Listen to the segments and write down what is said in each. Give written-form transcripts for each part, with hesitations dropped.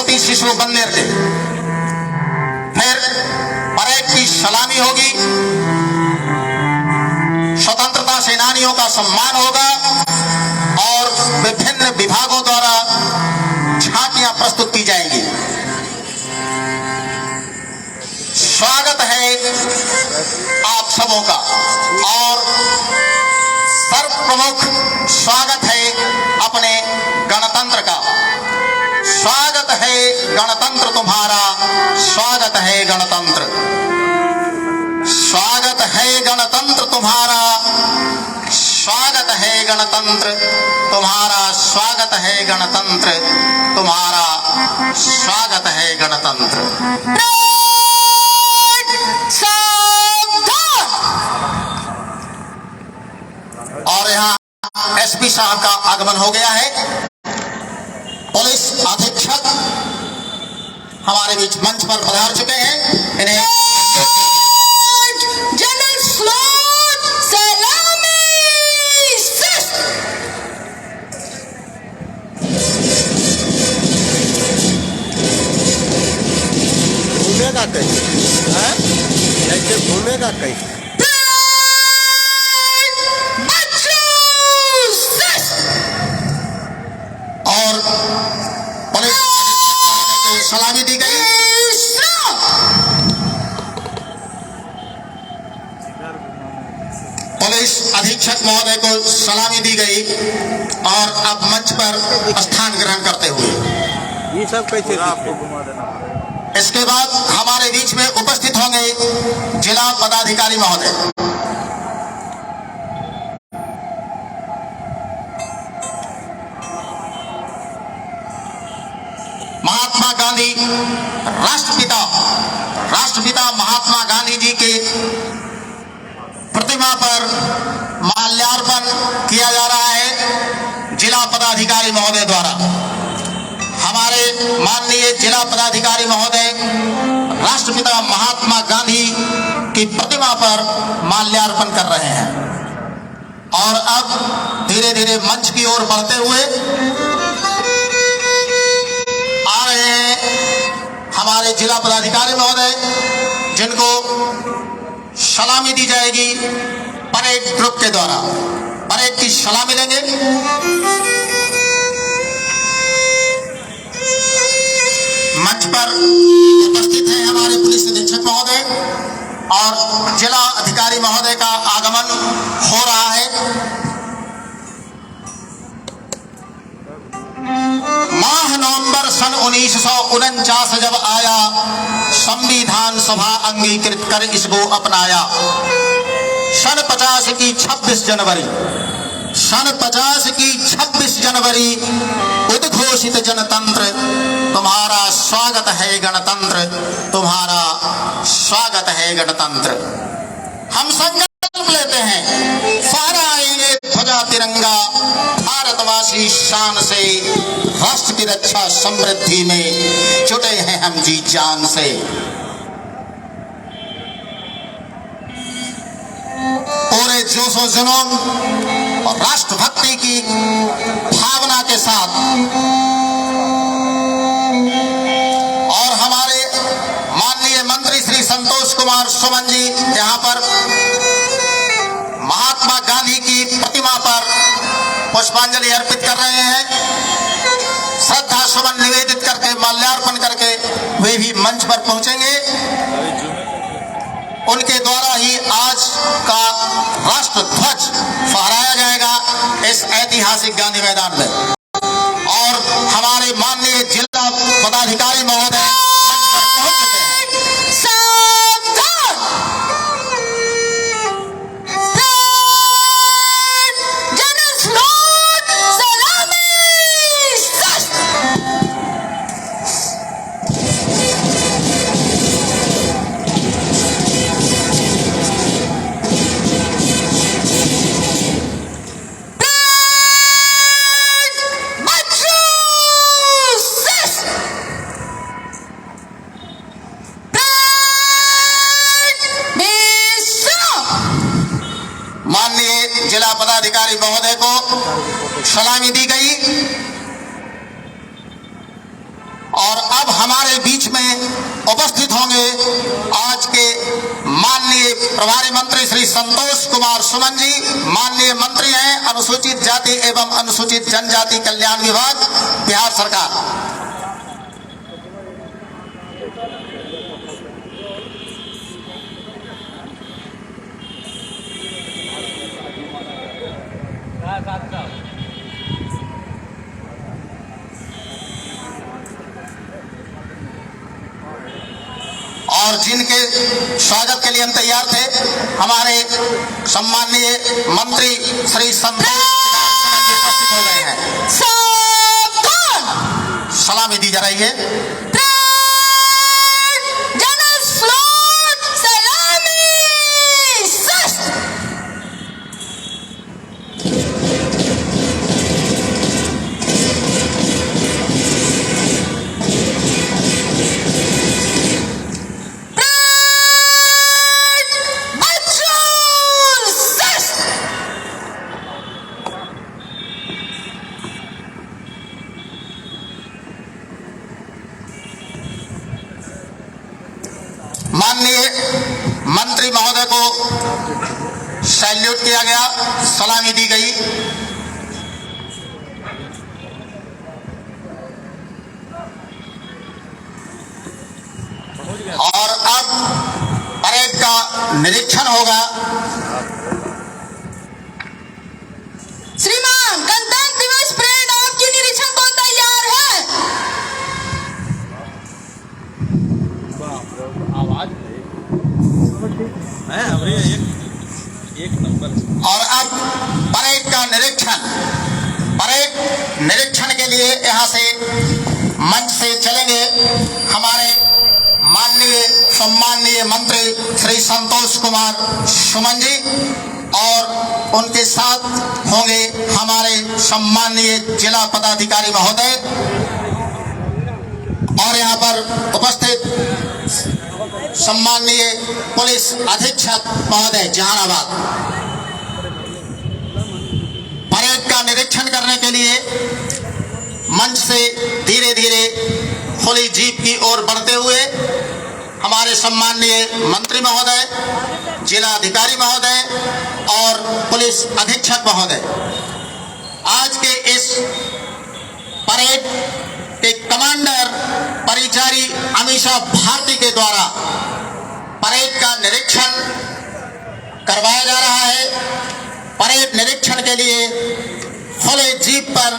ज्योति शिशु मंदिर के। फिर परेड की सलामी होगी, स्वतंत्रता सेनानियों का सम्मान होगा और विभिन्न विभागों द्वारा झांकियां प्रस्तुत की जाएंगी। स्वागत है आप सबों का और सर्वप्रमुख स्वागत है अपने गणतंत्र का। स्वागत है गणतंत्र तुम्हारा, स्वागत है गणतंत्र, स्वागत है गणतंत्र तुम्हारा, स्वागत है गणतंत्र तुम्हारा, स्वागत है गणतंत्र तुम्हारा, स्वागत है गणतंत्र। और यहाँ एसपी साहब का आगमन हो गया है। पुलिस अधीक्षक हमारे बीच मंच पर पधार चुके हैं। इन्हें जनरल स्लॉट सलामी घूमेगा कहीं, ऐसे घूमेगा कहीं। और पुलिस को सलामी दी गई। पुलिस अधीक्षक महोदय को सलामी दी गई और अब मंच पर स्थान ग्रहण करते हुए ये सब कैसे आपको घुमा देना पड़ेगा। इसके बाद हमारे बीच में उपस्थित होंगे जिला पदाधिकारी महोदय। महात्मा गांधी राष्ट्रपिता महात्मा गांधी जी के प्रतिमा पर माल्यार्पण किया जा रहा है जिला पदाधिकारी महोदय द्वारा। हमारे माननीय जिला पदाधिकारी महोदय राष्ट्रपिता महात्मा गांधी की प्रतिमा पर माल्यार्पण कर रहे हैं और अब धीरे धीरे मंच की ओर बढ़ते हुए आ रहे हैं हमारे जिला पदाधिकारी महोदय, जिनको सलामी दी जाएगी परेड ग्रुप के द्वारा। परेड की सलामी लेंगे। मंच पर उपस्थित हैं हमारे पुलिस अधीक्षक महोदय और जिला अधिकारी महोदय का आगमन हो रहा है। माह नवंबर सन 1949 जब आया, संविधान सभा अंगीकृत कर इसको अपनाया। सन 50 की 26 जनवरी, सन 50 की 26 जनवरी उद्घोषित जनतंत्र तुम्हारा स्वागत है गणतंत्र, तुम्हारा स्वागत है गणतंत्र। हम संकल्प लेते हैं, फहराएंगे ध्वजा तिरंगा, भारतवासी शान से, राष्ट्र की रक्षा समृद्धि में जुटे हैं हम जी जान से। पूरे जोशो जुनून और राष्ट्रभक्ति की भावना के साथ और हमारे माननीय मंत्री श्री संतोष कुमार सुमन जी यहाँ पर महात्मा गांधी की प्रतिमा पर पुष्पांजलि अर्पित कर रहे हैं। श्रद्धा सुमन निवेदित करके, माल्यार्पण करके वे भी मंच पर पहुंचेंगे। उनके द्वारा ही आज का राष्ट्र ध्वज फहराया जाएगा इस ऐतिहासिक गांधी मैदान में। और हमारे माननीय जिला पदाधिकारी महोदय मंच पर पहुंच चुके हैं। माननीय जिला पदाधिकारी महोदय को सलामी दी गई और हमारे बीच में उपस्थित होंगे आज के माननीय प्रभारी मंत्री श्री संतोष कुमार सुमन जी। माननीय मंत्री हैं अनुसूचित जाति एवं अनुसूचित जनजाति कल्याण विभाग, बिहार सरकार। और जिनके स्वागत के लिए हम तैयार थे, हमारे सम्माननीय मंत्री श्री संतोष उपस्थित हो गए हैं। सलामी दी जा रही है। माननीय मंत्री महोदय को सैल्यूट किया गया, सलामी दी गई। और अब परेड का निरीक्षण होगा। श्रीमान, गणतंत्र दिवस परेड आपके निरीक्षण को तैयार है। आवाज है अभी एक नंबर। और अब परेड का परेड निरीक्षण के लिए यहाँ से मंच से चलेंगे हमारे माननीय सम्माननीय मंत्री श्री संतोष कुमार सुमन जी, और उनके साथ होंगे हमारे सम्माननीय जिला पदाधिकारी महोदय और यहाँ पर उपस्थित सम्माननीय पुलिस अधीक्षक महोदय जहानाबाद। परेड का निरीक्षण करने के लिए मंच से धीरे धीरे खुली जीप की ओर बढ़ते हुए हमारे सम्माननीय मंत्री महोदय, जिलाधिकारी महोदय और पुलिस अधीक्षक महोदय आज के इस परेड के कमांडर परिचारी अमीषा भारती के द्वारा परेड का निरीक्षण करवाया जा रहा है। परेड निरीक्षण के लिए खुले जीप पर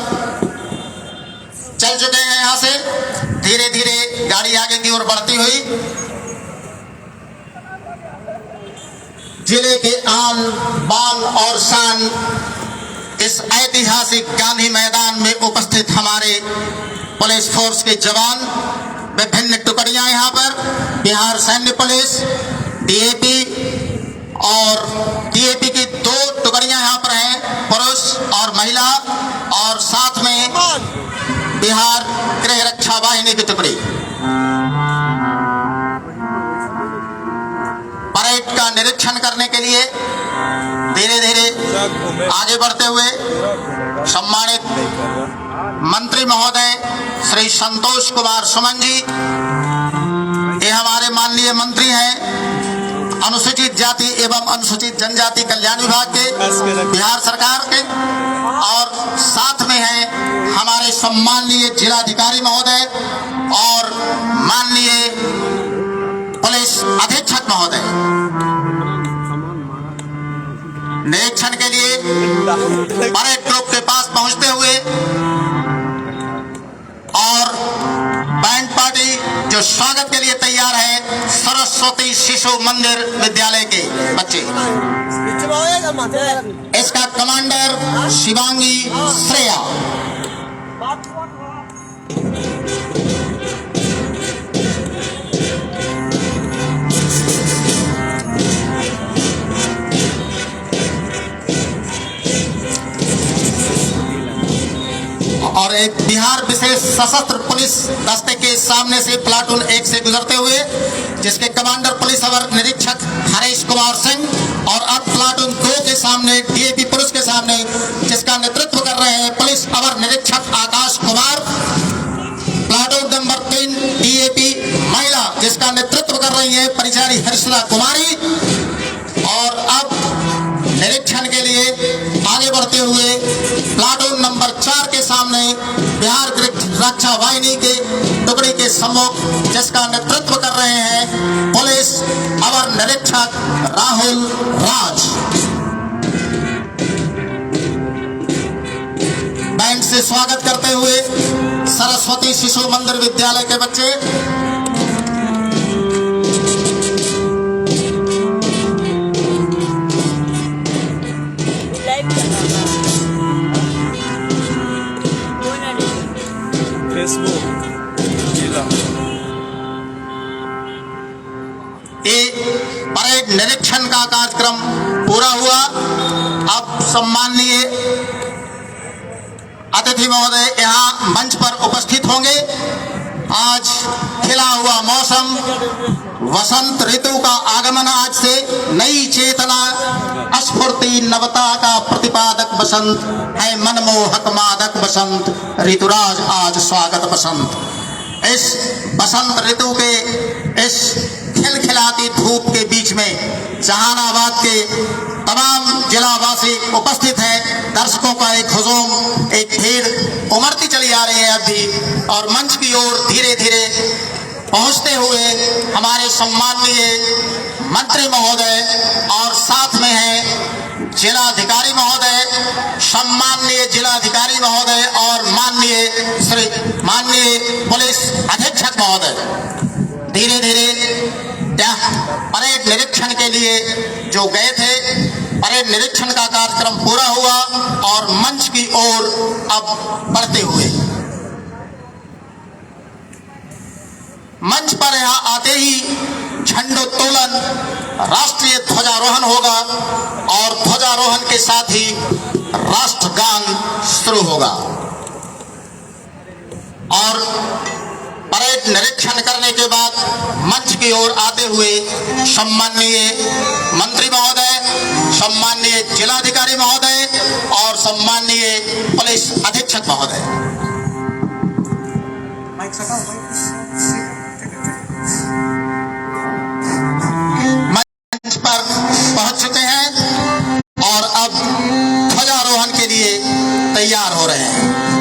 चल चुके हैं। यहाँ से धीरे धीरे गाड़ी आगे की ओर बढ़ती हुई जिले के आन बान और शान इस ऐतिहासिक गांधी मैदान में उपस्थित हमारे पुलिस फोर्स के जवान, विभिन्न टुकड़ियां यहाँ पर बिहार सैन्य पुलिस, डीएपी और डीएपी की 2 टुकड़ियां यहाँ पर हैं, पुरुष और महिला, और साथ में बिहार गृह रक्षा वाहिनी की टुकड़ी। परेड का निरीक्षण करने के लिए धीरे धीरे आगे बढ़ते हुए सम्मानित मंत्री महोदय श्री संतोष कुमार सुमन जी, ये हमारे माननीय मंत्री हैं अनुसूचित जाति एवं अनुसूचित जनजाति कल्याण विभाग के, बिहार सरकार के, और साथ में हैं हमारे सम्माननीय जिलाधिकारी महोदय और माननीय पुलिस अधीक्षक महोदय। निरीक्षण के लिए परेड ग्रुप के पास पहुंचते हुए और बैंड पार्टी जो स्वागत के लिए तैयार है, सरस्वती शिशु मंदिर विद्यालय के बच्चे, इसका कमांडर शिवांगी श्रेया। और एक बिहार विशेष सशस्त्र पुलिस दस्ते के सामने से प्लाटून 1 से गुजरते हुए जिसके कमांडर पुलिस अवर निरीक्षक हरीश कुमार सिंह, और अब प्लाटून 2 के सामने डीएपी पुलिस के सामने जिसका नेतृत्व कर रहे हैं पुलिस अवर निरीक्षक Akash Kumar, platoon number 3 DAP नेतृत्व कर रही हैं परिचारी हर्षदा कुमारी। और अब निरीक्षण के लिए आगे बढ़ते हुए प्लाटून नंबर 4 के सामने बिहार गृह रक्षा वाहिनी के टुकड़ी के सम्मुख जिसका नेतृत्व कर रहे हैं पुलिस अवर निरीक्षक राहुल राज। बैंड से स्वागत करते हुए सरस्वती शिशु मंदिर विद्यालय के बच्चे। फेसबुक जिला ये परेड निरीक्षण का कार्यक्रम पूरा हुआ। अब सम्माननीय अतिथि महोदय यहाँ मंच पर उपस्थित होंगे। आज खिला हुआ मौसम, वसंत ऋतु का आगमन, आज से नई चेतना, स्फूर्ति, नवता का प्रतिपादक बसंत है, मनमोहक मादक बसंत, ऋतुराज आज स्वागत बसंत। इस बसंत ऋतु के इस खिलखिलाती धूप के बीच में जहानाबाद के तमाम जिलावासी उपस्थित हैं। दर्शकों का एक हुजूम, एक भीड़ उमड़ती चली आ रही है अभी। और मंच की ओर धीरे धीरे पहुंचते हुए हमारे सम्माननीय मंत्री महोदय और साथ में हैं जिलाधिकारी महोदय, सम्माननीय जिलाधिकारी महोदय और माननीय पुलिस अधीक्षक महोदय धीरे धीरे परेड निरीक्षण के लिए जो गए थे। परेड निरीक्षण का कार्यक्रम पूरा हुआ और मंच की ओर अब बढ़ते हुए मंच पर यहाँ आते ही झंडोत्तोलन, राष्ट्रीय ध्वजारोहण होगा और ध्वजारोहण के साथ ही राष्ट्रगान शुरू होगा। और परेड निरीक्षण करने के बाद मंच की ओर आते हुए सम्माननीय मंत्री महोदय, सम्माननीय जिलाधिकारी महोदय और सम्माननीय पुलिस अधीक्षक महोदय मंच पर पहुंच चुके हैं और अब ध्वजारोहण के लिए तैयार हो रहे हैं।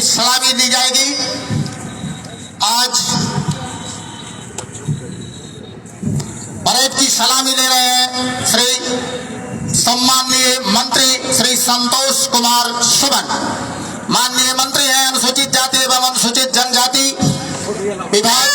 सलामी दी जाएगी। आज परेड की सलामी ले रहे हैं श्री सम्माननीय मंत्री श्री संतोष कुमार सुमन। माननीय मंत्री हैं अनुसूचित जाति एवं अनुसूचित जनजाति विभाग।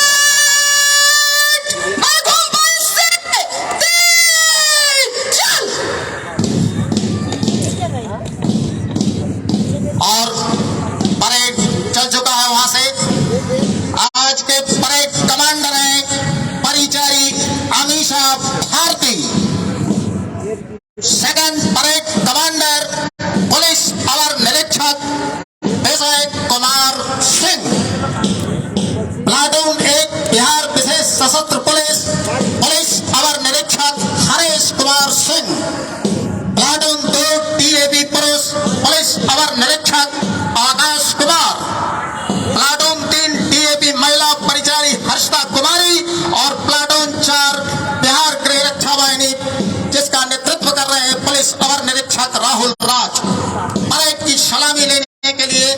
निरीक्षक राहुल राज। परेड की सलामी लेने के लिए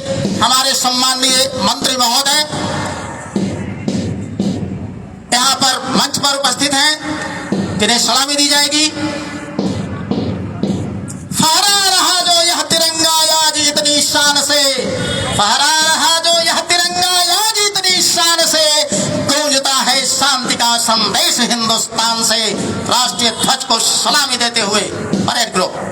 हमारे सम्माननीय मंत्री महोदय यहाँ पर मंच पर उपस्थित हैं, जिन्हें सलामी दी जाएगी। फहरा रहा जो यह तिरंगा आज इतनी शान से, फहरा रहा जो यह तिरंगा आज इतनी शान से, गूंजता है शांति का संदेश हिंदुस्तान से। राष्ट्रीय ध्वज को सलामी देते हुए परेड ग्रुप।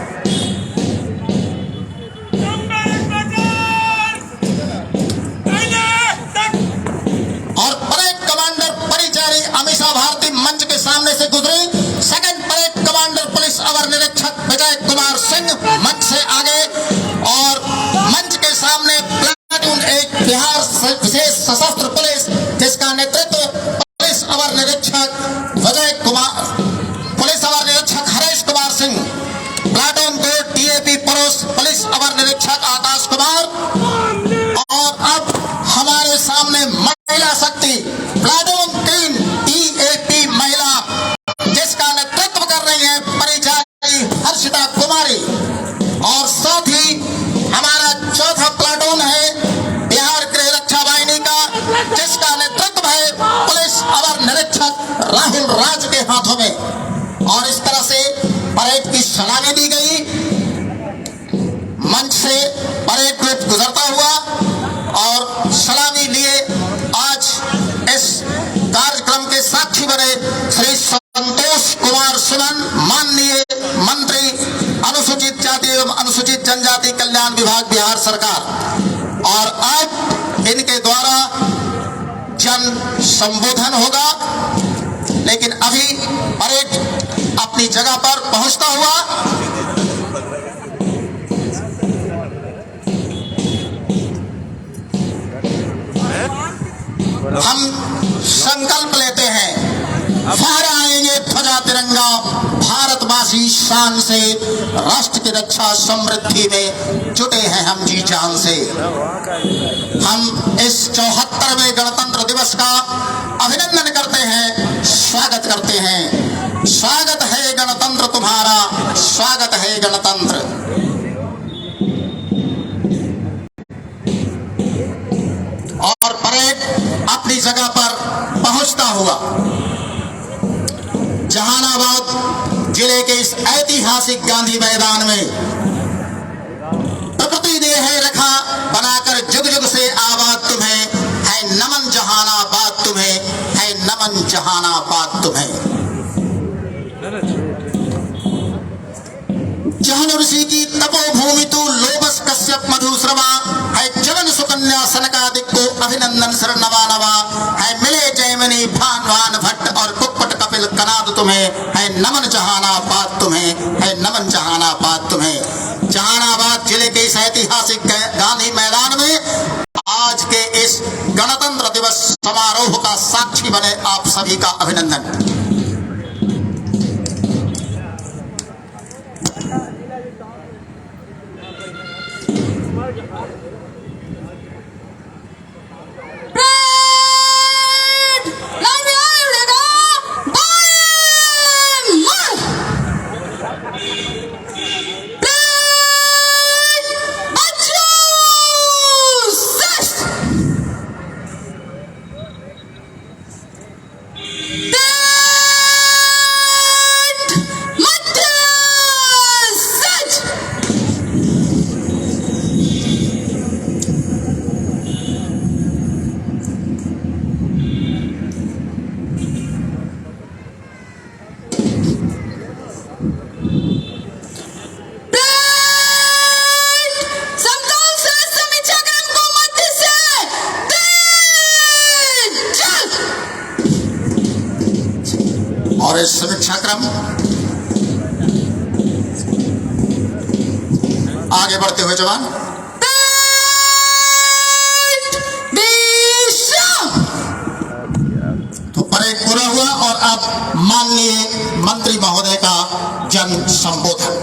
और परेड कमांडर परिचारी अमीषा भारती मंच के सामने से गुजरी। सेकंड परेड कमांडर पुलिस अवर निरीक्षक विजय कुमार सिंह मंच से आगे। और मंच के सामने प्लाटून 1 बिहार विशेष सशस्त्र पुलिस, जिसका नेतृत्व पुलिस अवर निरीक्षक विजय कुमार, पुलिस अवर निरीक्षक Haresh Kumar Singh, platoon 2 TAP police अवर निरीक्षक आकाश कुमार। और अब हमारे सामने महिला शक्ति प्लाटून 3 टीएपी महिला, जिसका नेतृत्व कर रही है परिचारी हर्षिता कुमारी। और साथ ही हमारा चौथा प्लाटून है बिहार गृह रक्षा वाहिनी का, जिसका नेतृत्व है पुलिस अवर निरीक्षक राहुल राज के हाथों में। और इस तरह से परेड की सलामी दी गई। मंच से परेड ग्रुप गुजरता हुआ और सलामी लिए आज इस कार्यक्रम के साक्षी बने श्री संतोष कुमार सुमन, माननीय मंत्री अनुसूचित जाति एवं अनुसूचित जनजाति कल्याण विभाग बिहार सरकार। और आज इनके द्वारा जन संबोधन होगा, लेकिन अभी परेड अपनी जगह पर पहुंचता हुआ हम संकल्प लेते हैं, फहराएंगे ध्वजा तिरंगा भारतवासी शान से, राष्ट्र की रक्षा समृद्धि में जुटे हैं हम जी जान से। हम इस 74वें गणतंत्र दिवस का अभिनंदन करते हैं, स्वागत करते हैं। स्वागत है गणतंत्र तुम्हारा, स्वागत है गणतंत्र। और परेड अपनी जगह पर पहुंचता हुआ जहानाबाद जिले के इस ऐतिहासिक गांधी मैदान में प्रकृति ने है रखा बनाकर जुग जुग से आबाद तुम्हें, है नमन जहानाबाद तुम्हें, है नमन जहानाबाद तुम्हें। जहन ऋषि की तपोभूमि तू लोबस कश्यप मधुश्रवा, है जगन सुकन्या सनकादिक को अभिनंदन शरण नवा नवा, है मिले जयमनी भान भट्ट और कुक्कुट कपिल कनाद तुम्हें, है नमन जहानाबाद तुम्हें, है नमन जहानाबाद तुम्हें। जहानाबाद जिले के इस ऐतिहासिक गांधी मैदान में आज के इस गणतंत्र दिवस समारोह का साक्षी बने आप सभी का अभिनंदन। और इस समीक्षा क्रम आगे बढ़ते हुए जवान तो परेड पूरा हुआ और अब माननीय मंत्री महोदय का जन संबोधन।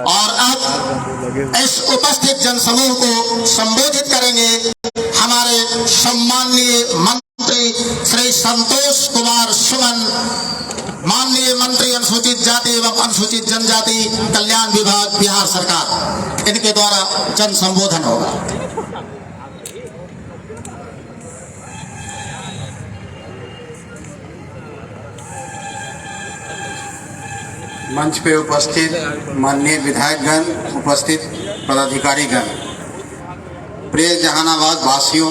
और अब इस उपस्थित जनसमूह को संबोधित करेंगे हमारे सम्माननीय मंत्री मंत्री श्री संतोष कुमार सुमन, माननीय मंत्री अनुसूचित जाति एवं अनुसूचित जनजाति कल्याण विभाग बिहार सरकार, इनके द्वारा जन संबोधन होगा। मंच पे उपस्थित माननीय विधायकगण, उपस्थित पदाधिकारीगण, प्रिय जहानाबाद वासियों,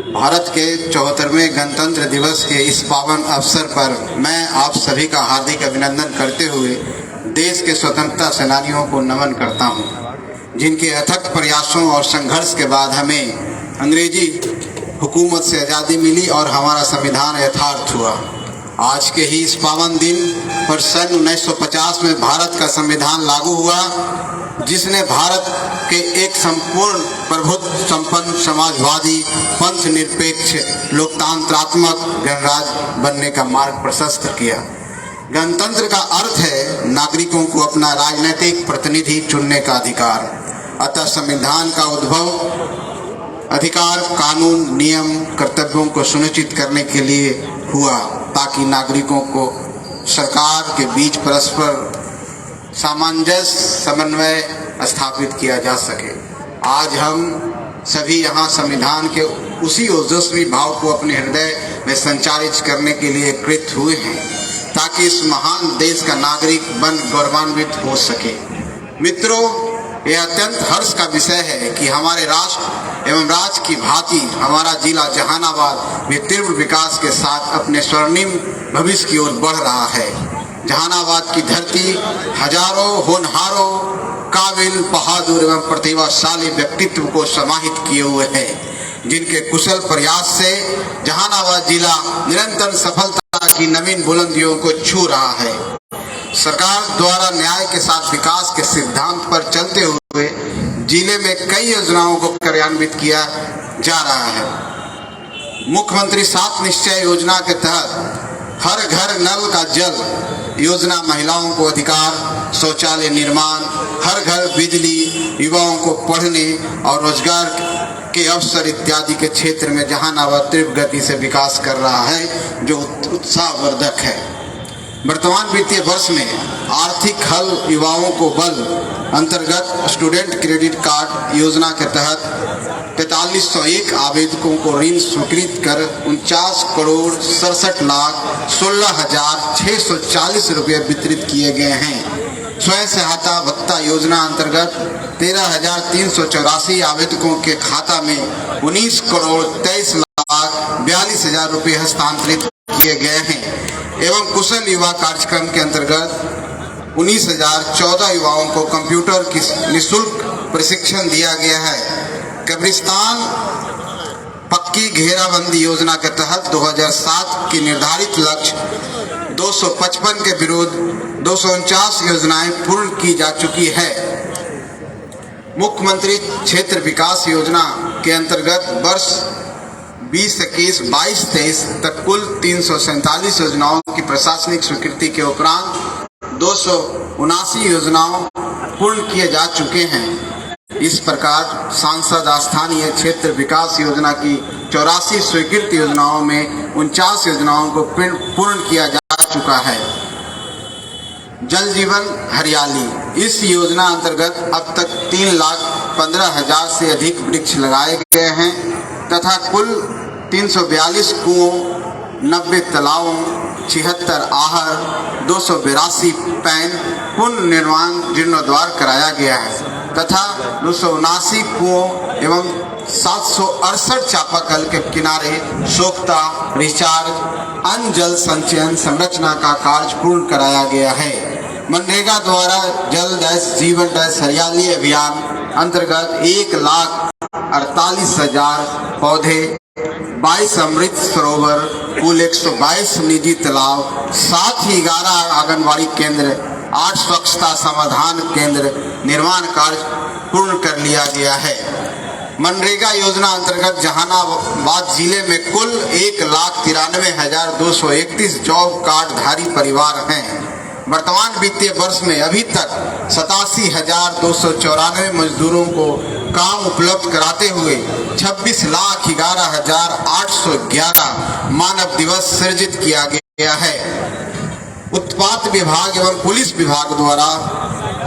भारत के 74वें गणतंत्र दिवस के इस पावन अवसर पर मैं आप सभी का हार्दिक अभिनंदन करते हुए देश के स्वतंत्रता सेनानियों को नमन करता हूं, जिनके अथक प्रयासों और संघर्ष के बाद हमें अंग्रेजी हुकूमत से आज़ादी मिली और हमारा संविधान यथार्थ हुआ। आज के ही इस पावन दिन पर सन 1950 में भारत का संविधान लागू हुआ, जिसने भारत के एक संपूर्ण प्रभुत्व संपन्न समाजवादी पंथ निरपेक्ष लोकतंत्रात्मक गणराज्य बनने का मार्ग प्रशस्त किया। गणतंत्र का अर्थ है नागरिकों को अपना राजनीतिक प्रतिनिधि चुनने का अधिकार। अतः संविधान का उद्भव अधिकार कानून, नियम, कर्तव्यों को सुनिश्चित करने के लिए हुआ, ताकि नागरिकों को सरकार के बीच परस्पर सामंजस्य समन्वय स्थापित किया जा सके। आज हम सभी यहाँ संविधान के उसी ओजस्वी भाव को अपने हृदय में संचारित करने के लिए कृत हुए हैं, ताकि इस महान देश का नागरिक बन गौरवान्वित हो सके। मित्रों, यह अत्यंत हर्ष का विषय है कि हमारे राष्ट्र एवं राज्य की भांति हमारा जिला जहानाबाद भी तीव्र विकास के साथ अपने स्वर्णिम भविष्य की ओर बढ़ रहा है। जहानाबाद की धरती हजारों होनहारों, काबिल, बहादुर एवं प्रतिभाशाली व्यक्तित्व को समाहित किए हुए है, जिनके कुशल प्रयास से जहानाबाद जिला निरंतर सफलता की नवीन बुलंदियों को छू रहा है। सरकार द्वारा न्याय के साथ विकास के सिद्धांत पर चलते हुए जिले में कई योजनाओं को कार्यान्वित किया जा रहा है। मुख्यमंत्री 7 निश्चय योजना के तहत हर घर नल का जल योजना, महिलाओं को अधिकार, शौचालय निर्माण, हर घर बिजली, युवाओं को पढ़ने और रोजगार के अवसर इत्यादि के क्षेत्र में जहानाबाद तीव्र गति से विकास कर रहा है, जो उत्साहवर्धक है। वर्तमान वित्तीय वर्ष में आर्थिक हल युवाओं को बल अंतर्गत स्टूडेंट क्रेडिट कार्ड योजना के तहत 4301 आवेदकों को ऋण स्वीकृत कर 49,67,16,640 रुपये वितरित किए गए हैं। स्वयं सहायता भत्ता योजना अंतर्गत 13,384 आवेदकों के खाता में 19,23,42,000 रुपये हस्तांतरित किए गए हैं एवं कुशल युवा कार्यक्रम के अंतर्गत 19,014 युवाओं को कंप्यूटर की निःशुल्क प्रशिक्षण दिया गया है। कब्रिस्तान पक्की घेराबंदी योजना के तहत 2007 की निर्धारित लक्ष्य 255 के विरुद्ध 249 योजनाएं पूर्ण की जा चुकी है। मुख्यमंत्री क्षेत्र विकास योजना के अंतर्गत वर्ष 2021, 22, 23 तक कुल 347 योजनाओं की प्रशासनिक स्वीकृति के उपरांत 279 योजनाओं पूर्ण किए जा चुके हैं। इस प्रकार सांसद स्थानीय क्षेत्र विकास योजना की 84 स्वीकृत योजनाओं में 49 योजनाओं को पूर्ण किया जा चुका है। जल जीवन हरियाली, इस योजना अंतर्गत अब तक 3,15,000 से अधिक वृक्ष लगाए गए हैं तथा कुल 342 कुओं, 90 तालाबों, 76 आहर, 282 पैन पुनर्निर्माण जीर्णोद्धार कराया गया है तथा 279 कुओं एवं 768 चापाकल के किनारे सोख्ता, रिचार्ज, अन्य जल संचयन संरचना का कार्य पूर्ण कराया गया है। मनरेगा द्वारा जल डैश जीवन डैश हरियाली अभियान अंतर्गत 1,48,000 पौधे, 22 अमृत सरोवर, कुल 122 निजी तालाब, साथ ही 11 आंगनबाड़ी केंद्र, 8 स्वच्छता समाधान केंद्र निर्माण कार्य पूर्ण कर लिया गया है। मनरेगा योजना अंतर्गत जहानाबाद जिले में कुल 1,93,231 जॉब कार्डधारी परिवार हैं। वर्तमान वित्तीय वर्ष में अभी तक 87,294 मजदूरों को काम उपलब्ध कराते हुए 26,11,811 मानव दिवस सृजित किया गया है। उत्पाद विभाग एवं पुलिस विभाग द्वारा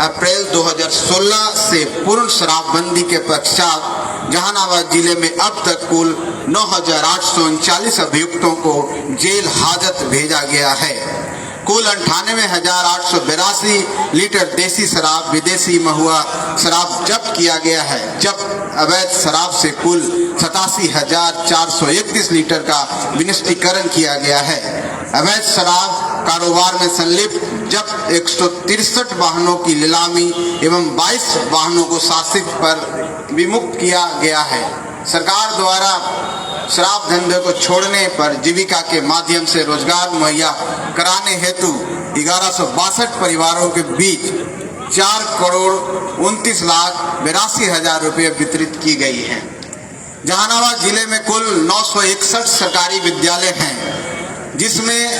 अप्रैल 2016 से पूर्ण शराबबंदी के पश्चात जहानाबाद जिले में अब तक कुल 9,839 अभियुक्तों को जेल हाजत भेजा गया है। कुल 98,882 लीटर देसी शराब, विदेशी महुआ शराब जब्त किया गया है। जब्त अवैध शराब से कुल 87,431 लीटर का विनिष्टीकरण किया गया है। अवैध शराब कारोबार में संलिप्त जब्त 163 वाहनों की नीलामी एवं 22 वाहनों को शासित पर विमुक्त किया गया है। सरकार द्वारा शराब धंधे को छोड़ने पर जीविका के माध्यम से रोजगार मुहैया कराने हेतु 1162 परिवारों के बीच 4,29,82,000 रुपये वितरित की गई है। जहानाबाद जिले में कुल 961 सरकारी विद्यालय हैं, जिसमें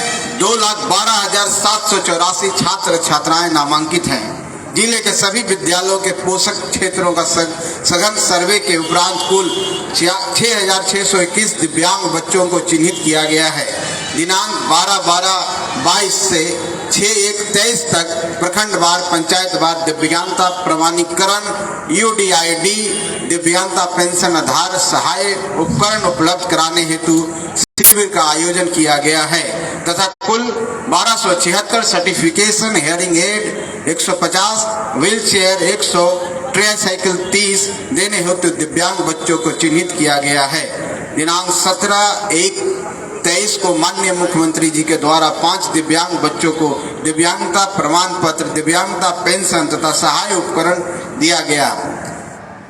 2,12,784 छात्र छात्राएं नामांकित हैं। जिले के सभी विद्यालयों के पोषक क्षेत्रों का सघन सर्वे के उपरांत कुल 6,621 दिव्यांग बच्चों को चिन्हित किया गया है। दिनांक 12/12/22 से 6/1/23 तक प्रखंडवार, पंचायतवार दिव्यांगता प्रमाणीकरण UDID दिव्यांगता पेंशन आधार सहाय उपकरण उपलब्ध कराने हेतु शिविर का आयोजन किया गया है तथा कुल 1276 certification, hearing aid 150, wheel chair 100, tricycle 30 देने हेतु दिव्यांग बच्चों को चिन्हित किया गया है। दिनांक 17/1/23 को माननीय मुख्यमंत्री जी के द्वारा 5 दिव्यांग बच्चों को दिव्यांगता प्रमाण पत्र, दिव्यांगता पेंशन तथा सहाय उपकरण दिया गया।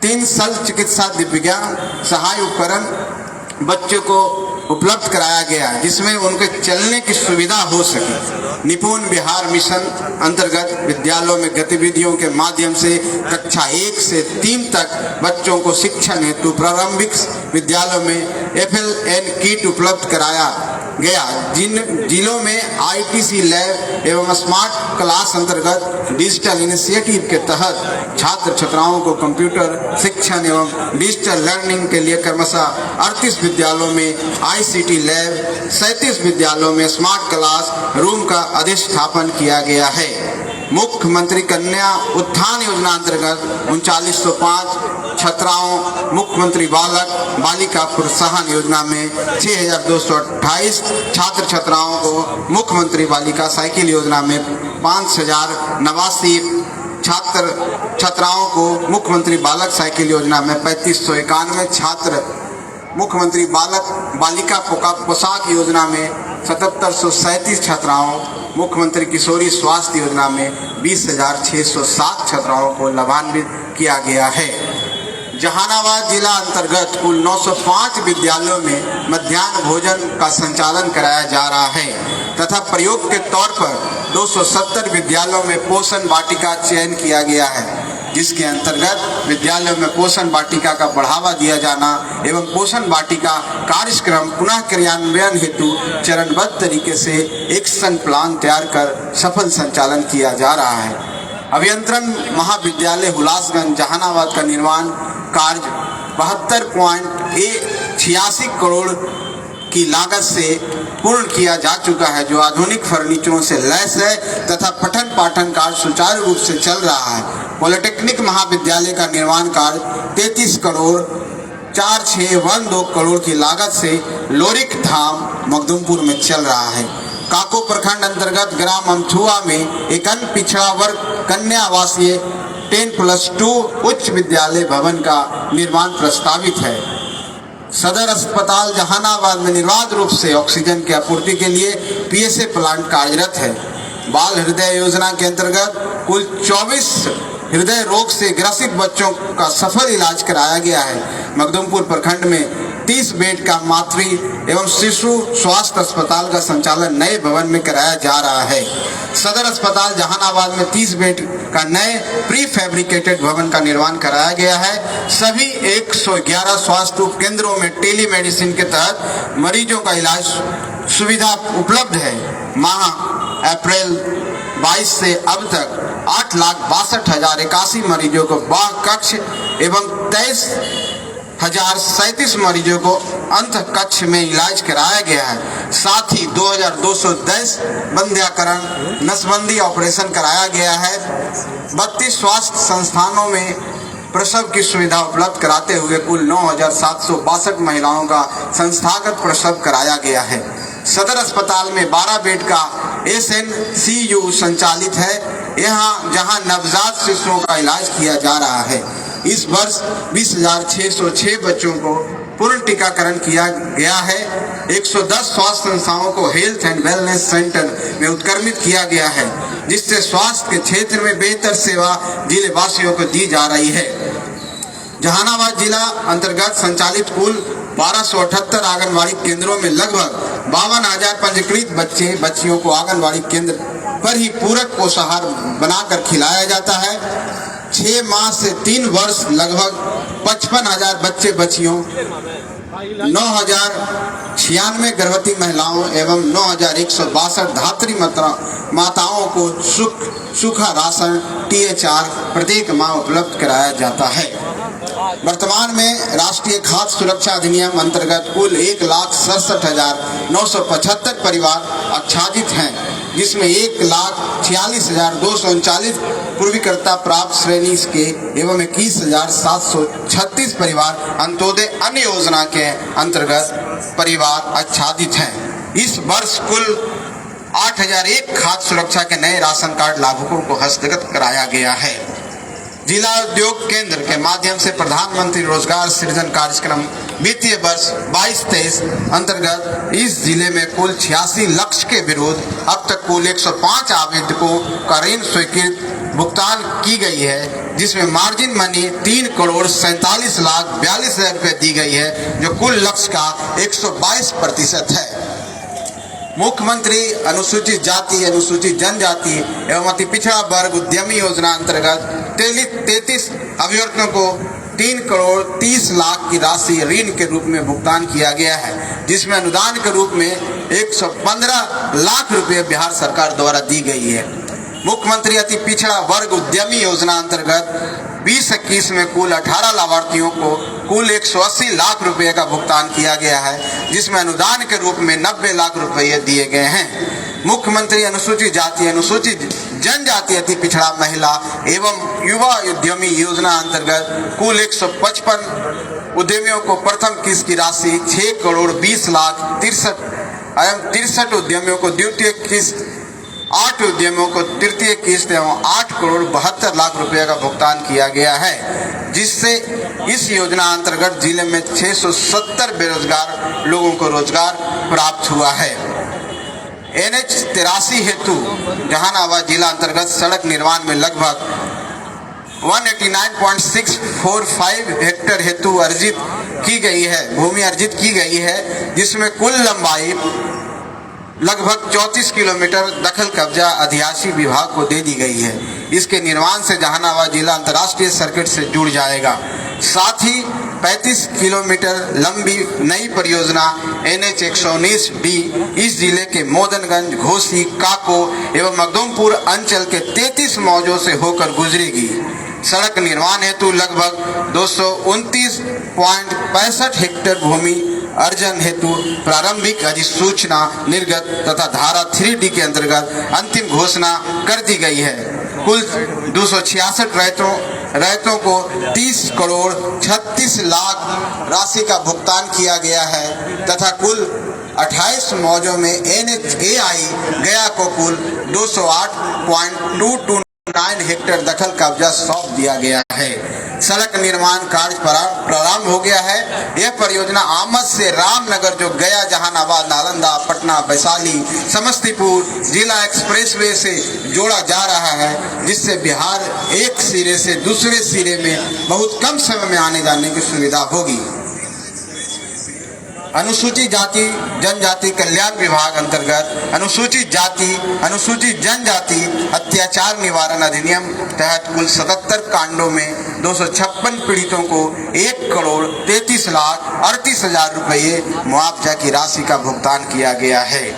3 शल्य चिकित्सा दिव्यांग सहाय उपकरण बच्चों को उपलब्ध कराया गया, जिसमें उनके चलने की सुविधा हो सके। निपुण बिहार मिशन अंतर्गत विद्यालयों में गतिविधियों के माध्यम से कक्षा 1 से 3 तक बच्चों को शिक्षण हेतु प्रारंभिक विद्यालयों में FLN किट उपलब्ध कराया गया। जिन जिलों में ITC लैब एवं स्मार्ट क्लास अंतर्गत डिजिटल इनिशिएटिव के तहत छात्र छात्राओं को कंप्यूटर शिक्षण एवं डिजिटल लर्निंग के लिए क्रमशः 38 विद्यालयों में ICT लैब, 37 विद्यालयों में स्मार्ट क्लास रूम का अधिष्ठापन किया गया है। मुख्यमंत्री कन्या उत्थान योजना अंतर्गत 3905 छात्राओं, मुख्यमंत्री बालक बालिका प्रोत्साहन योजना में 6,228 छात्र छात्राओं को, मुख्यमंत्री बालिका साइकिल योजना में 5,089 छात्र छात्राओं को, मुख्यमंत्री बालक साइकिल योजना में 3,591 छात्र, मुख्यमंत्री बालक बालिका पोशाक योजना में 7,737 छात्राओं, मुख्यमंत्री किशोरी स्वास्थ्य योजना में 20,607 छात्राओं को लाभान्वित किया गया है। जहानाबाद जिला अंतर्गत कुल 905 विद्यालयों में मध्याह्न भोजन का संचालन कराया जा रहा है तथा प्रयोग के तौर पर 270 विद्यालयों में पोषण वाटिका चयन किया गया है, जिसके अंतर्गत विद्यालयों में पोषण वाटिका का बढ़ावा दिया जाना एवं पोषण वाटिका कार्यक्रम पुनः क्रियान्वयन हेतु चरणबद्ध तरीके से एक्शन प्लान तैयार कर सफल संचालन किया जा रहा है। अभियंत्रण महाविद्यालय हुलासगंज जहानाबाद का निर्माण कार्य 72.86 करोड़ की लागत से पूर्ण किया जा चुका है, जो आधुनिक फर्नीचरों से लैस है तथा पठन पाठन कार्य सुचारू रूप से चल रहा है। पॉलिटेक्निक महाविद्यालय का निर्माण कार्य 33,4612 करोड़ की लागत से लोरिक धाम मखदुमपुर में चल रहा है। काको प्रखंड अंतर्गत ग्राम अमथुआ में एक अन्य पिछड़ा वर्ग कन्या आवासीय 10+2 उच्च विद्यालय भवन का निर्माण प्रस्तावित है। सदर अस्पताल जहानाबाद में निर्बाध रूप से ऑक्सीजन की आपूर्ति के लिए PSA प्लांट कार्यरत है। बाल हृदय योजना के अंतर्गत कुल 24 हृदय रोग से ग्रसित बच्चों का सफल इलाज कराया गया है। मखदुमपुर प्रखंड में 30 बेड का मातृ एवं शिशु स्वास्थ्य अस्पताल का संचालन नए भवन में कराया जा रहा है। सदर अस्पताल जहानाबाद में 30 बेड का नए प्री फैब्रिकेटेड भवन का निर्माण कराया गया है। सभी 111 स्वास्थ्य उप केंद्रों में टेलीमेडिसिन के तहत मरीजों का इलाज सुविधा उपलब्ध है। माह अप्रैल 2022 से अब तक 8,62,081 मरीजों को बाह्य कक्ष एवं 23,037 मरीजों को अंत कक्ष में इलाज कराया गया है। साथ ही 2,210 बंध्याकरण नसबंदी ऑपरेशन कराया गया है। 32 स्वास्थ्य संस्थानों में प्रसव की सुविधा उपलब्ध कराते हुए कुल 9,762 महिलाओं का संस्थागत प्रसव कराया गया है। सदर अस्पताल में 12 बेड का SNCU संचालित है, जहां नवजात शिशुओं का इलाज किया जा रहा है। इस वर्ष 20,606 बच्चों को पूर्ण टीकाकरण किया गया है। 110 स्वास्थ्य संस्थाओं को हेल्थ एंड वेलनेस सेंटर में उत्क्रमित किया गया है, जिससे स्वास्थ्य के क्षेत्र में बेहतर सेवा जिले वासियों को दी जा रही है। जहानाबाद जिला अंतर्गत संचालित कुल 1278 आंगनबाड़ी केंद्रों में लगभग 52,000 पंजीकृत बच्चियों को आंगनबाड़ी केंद्र पर ही पूरक पोषाहार बनाकर खिलाया जाता है। 6 माह से 3 वर्ष लगभग 55,000 बच्चे बच्चियों, 9,096 गर्भवती महिलाओं एवं 9,162 धात्री माताओं को सूखा राशन THR प्रत्येक माह उपलब्ध कराया जाता है। वर्तमान में राष्ट्रीय खाद्य सुरक्षा अधिनियम अंतर्गत कुल 1,67,975 परिवार आच्छादित हैं, जिसमें 1,46,239 पूर्वीकर्ता प्राप्त श्रेणी के एवं 21,736 परिवार अंत्योदय अन्य योजना के अंतर्गत परिवार आच्छादित हैं। इस वर्ष कुल 8,001 खाद्य सुरक्षा के नए राशन कार्ड लाभुकों को हस्तगत कराया गया है। जिला उद्योग केंद्र के माध्यम से प्रधानमंत्री रोजगार सृजन कार्यक्रम वित्तीय वर्ष 22-23 अंतर्गत इस जिले में कुल 86 लक्ष्य के विरुद्ध अब तक कुल 105 आवेदकों का ऋण स्वीकृत भुगतान की गई है, जिसमें मार्जिन मनी 3,47,42,000 रुपये दी गई है, जो कुल लक्ष्य का 122% है। मुख्यमंत्री अनुसूचित जाति, अनुसूचित जनजाति एवं अति पिछड़ा वर्ग उद्यमी योजना अंतर्गत 33 अभ्यर्थियों को 3,30,00,000 की राशि ऋण के रूप में भुगतान किया गया है, जिसमें अनुदान के रूप में 115 लाख रुपये बिहार सरकार द्वारा दी गई है। मुख्यमंत्री अति पिछड़ा वर्ग उद्यमी योजना अंतर्गत 2021 में कुल 18 लाभार्थियों को कुल 180 लाख रुपए का भुगतान किया गया है, जिसमें अनुदान के रूप में 90 लाख रुपए दिए गए हैं। मुख्यमंत्री अनुसूचित जाति, अनुसूचित जनजाति, अति पिछड़ा महिला एवं युवा उद्यमी योजना अंतर्गत कुल 155 उद्यमियों को प्रथम किस्त की राशि 6,20,63,63 उद्यमियों को द्वितीय किस्त, 8 उद्यमियों को तृतीय किस्त एवं 8,72,00,000 रुपए का भुगतान किया गया है, जिससे इस योजना अंतर्गत जिले में 670 बेरोजगार लोगों को रोजगार प्राप्त हुआ है। NH 83 हेतु जहानाबाद जिला अंतर्गत सड़क निर्माण में लगभग 189.645 हेक्टेयर हेतु भूमि अर्जित की गई है, जिसमें कुल लंबाई लगभग 34 किलोमीटर दखल कब्जा अधियासी विभाग को दे दी गई है। इसके निर्माण से जहानाबाद जिला अंतर्राष्ट्रीय सर्किट से जुड़ जाएगा। साथ ही 35 किलोमीटर लंबी नई परियोजना NH 119D इस जिले के मोदनगंज, घोसी, काको एवं मखदूमपुर अंचल के 33 मौजों से होकर गुजरेगी। सड़क निर्माण हेतु लगभग 229.65 हेक्टेयर भूमि अर्जन हेतु प्रारंभिक अधिसूचना निर्गत तथा धारा 3D के अंतर्गत अंतिम घोषणा कर दी गई है। कुल 266 रैयतों को 30,36,00,000 राशि का भुगतान किया गया है तथा कुल 28 मौजों में NHAI गया को कुल 208.229 हेक्टेयर दखल कब्जा सौंप दिया गया है। सड़क निर्माण कार्य प्रारंभ हो गया है। यह परियोजना आमद से रामनगर जो गया, जहानाबाद, नालंदा, पटना, वैशाली, समस्तीपुर जिला एक्सप्रेसवे से जोड़ा जा रहा है, जिससे बिहार एक सिरे से दूसरे सिरे में बहुत कम समय में आने जाने की सुविधा होगी। अनुसूचित जाति जनजाति कल्याण विभाग अंतर्गत अनुसूचित जाति अनुसूचित जनजाति अत्याचार निवारण अधिनियम तहत कुल 77 कांडों में 256 पीड़ितों को 1,33,38,000 रुपये मुआवजा की राशि का भुगतान किया गया है।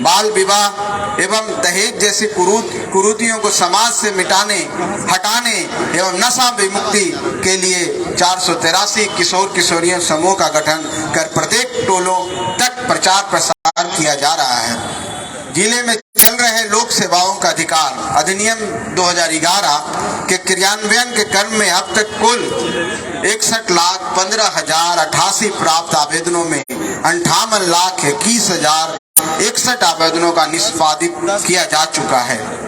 बाल विवाह एवं दहेज जैसी कुरीतियों को समाज से हटाने एवं नशा विमुक्ति के लिए 483 किशोर किशोरियों समूह का गठन कर प्रत्येक टोलों तक प्रचार प्रसार किया जा रहा है। जिले में चल रहे लोक सेवाओं का अधिकार अधिनियम 2011 के क्रियान्वयन के क्रम में अब तक कुल 61,15,088 प्राप्त आवेदनों में 58,21,061 आवेदनों का निष्पादित किया जा चुका है।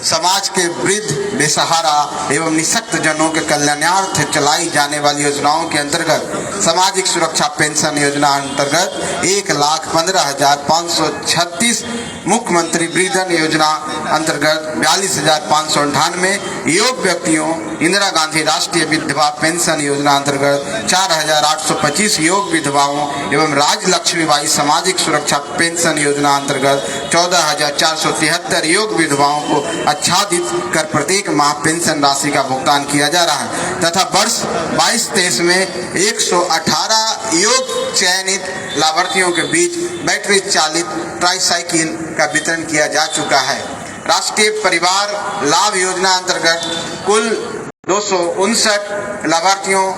समाज के वृद्ध, बेसहारा एवं निःशक्त जनों के कल्याणार्थ चलाई जाने वाली योजनाओं के अंतर्गत सामाजिक सुरक्षा पेंशन योजना अंतर्गत 1,15,536, मुख्यमंत्री वृद्धन योजना अंतर्गत 42,598, योग व्यक्तियों इंदिरा गांधी राष्ट्रीय विधवा पेंशन योजना अंतर्गत 4,825 योग विधवाओं एवं राजलक्ष्मीबाई सामाजिक सुरक्षा पेंशन योजना अंतर्गत 14,473 योग विधवाओं को आच्छादित कर प्रत्येक माह पेंशन राशि का भुगतान किया जा रहा है तथा वर्ष 22-23 में 118 योग चयनित लाभार्थियों के बीच बैटरी चालित ट्राईसाइकिल का वितरण किया जा चुका है। राष्ट्रीय परिवार लाभ योजना अंतर्गत कुल 259 लाभार्थियों,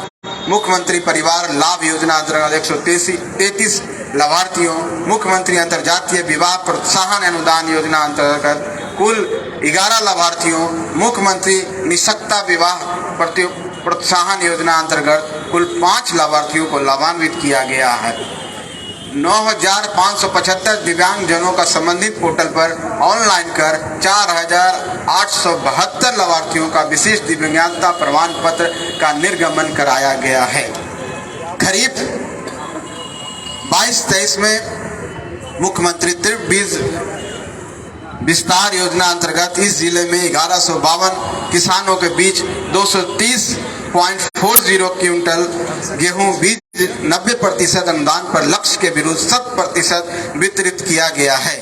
मुख्यमंत्री परिवार लाभ योजना अंतर्गत 133 लाभार्थियों, मुख्यमंत्री अंतर्जातीय विवाह प्रोत्साहन अनुदान योजना अंतर्गत कुल 11 लाभार्थियों, मुख्यमंत्री निःशक्ता विवाह प्रोत्साहन योजना अंतर्गत कुल 5 लाभार्थियों को लाभान्वित किया गया है। 9,575 दिव्यांगजनों का संबंधित पोर्टल पर ऑनलाइन कर 4,872 लाभार्थियों का विशेष दिव्यांगता प्रमाण पत्र का निर्गमन कराया गया है। खरीफ 22-23 में मुख्यमंत्री तीव्र बीज विस्तार योजना अंतर्गत इस जिले में 1152 किसानों के बीच 230.40 क्विंटल गेहूं बीज 90% अनुदान पर लक्ष्य के विरुद्ध 100% वितरित किया गया है।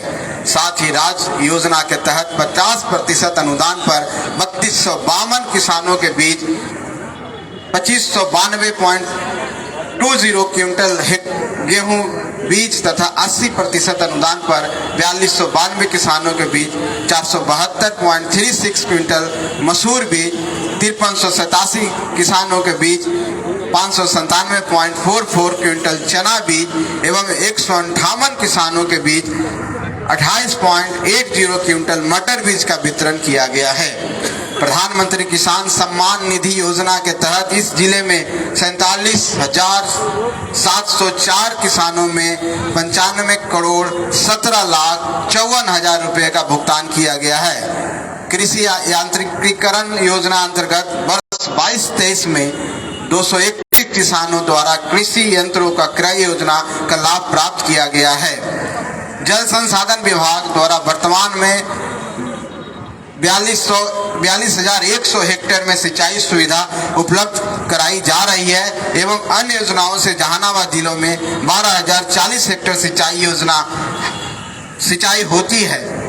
साथ ही राज्य योजना के तहत 50% अनुदान पर 3252 किसानों के बीच 2592.20 क्विंटल गेहूं बीज तथा 80% अनुदान पर 4292 किसानों के बीच 472.36 क्विंटल मसूर बीज, 5387 किसानों के बीच 597.44 क्विंटल चना बीज एवं 158 किसानों के बीच 28.80 क्विंटल मटर बीज का वितरण किया गया है। प्रधानमंत्री किसान सम्मान निधि योजना के तहत इस जिले में 47,704 किसानों में 95,17,54,000 रुपए का भुगतान किया गया है। कृषि यांत्रिकीकरण योजना अंतर्गत वर्ष 22-23 में 221 किसानों द्वारा कृषि यंत्रों का क्रय योजना का लाभ प्राप्त किया गया है। जल संसाधन विभाग द्वारा वर्तमान में 42,100 हेक्टेयर में सिंचाई सुविधा उपलब्ध कराई जा रही है एवं अन्य योजनाओं से जहानाबाद जिलों में 12,040 हेक्टेयर सिंचाई होती है।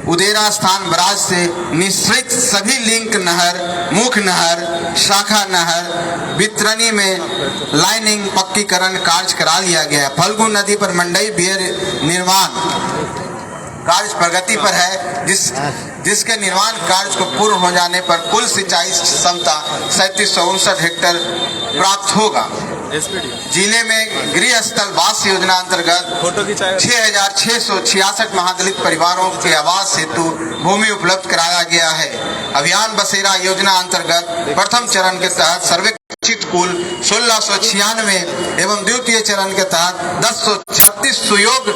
उदेरा स्थान बराज से निश्चित सभी लिंक नहर, मुख्य नहर, शाखा नहर वितरणी में लाइनिंग पक्कीकरण कार्य करा लिया गया है। फल्गु नदी पर मंडई बियर निर्माण कार्य प्रगति पर है, जिसके निर्माण कार्य को पूर्ण हो जाने पर कुल सिंचाई क्षमता 3759 हेक्टेयर प्राप्त होगा। जिले में गृह स्थल वास योजना अंतर्गत 6,666 महादलित परिवारों के आवास हेतु भूमि उपलब्ध कराया गया है। अभियान बसेरा योजना अंतर्गत प्रथम चरण के तहत सर्वेक्षित कुल 1,696 एवं द्वितीय चरण के तहत 1036 सुयोग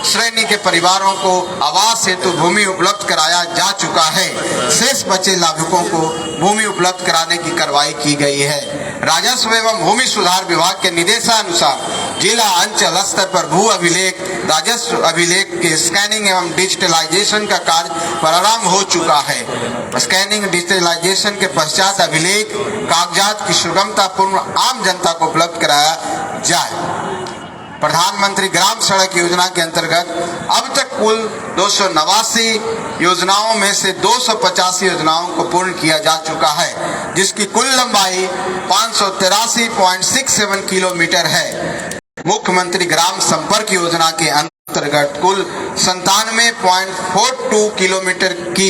श्रेणी के परिवारों को आवास हेतु भूमि उपलब्ध कराया जा चुका है। शेष बचे लाभुकों को भूमि उपलब्ध कराने की कार्रवाई की गई है। राजस्व एवं भूमि सुधार विभाग के निर्देशानुसार जिला अंचल स्तर पर भू अभिलेख, राजस्व अभिलेख के स्कैनिंग एवं डिजिटलाइजेशन का कार्य प्रारंभ हो चुका है। स्कैनिंग डिजिटलाइजेशन के पश्चात अभिलेख कागजात की सुगमता पूर्ण आम जनता को उपलब्ध कराया जाए। प्रधानमंत्री ग्राम सड़क योजना के अंतर्गत अब तक कुल 289 योजनाओं में से 285 योजनाओं को पूर्ण किया जा चुका है, जिसकी कुल लंबाई 583.67 किलोमीटर है। मुख्यमंत्री ग्राम संपर्क योजना के अंतर्गत कुल 97.42 किलोमीटर की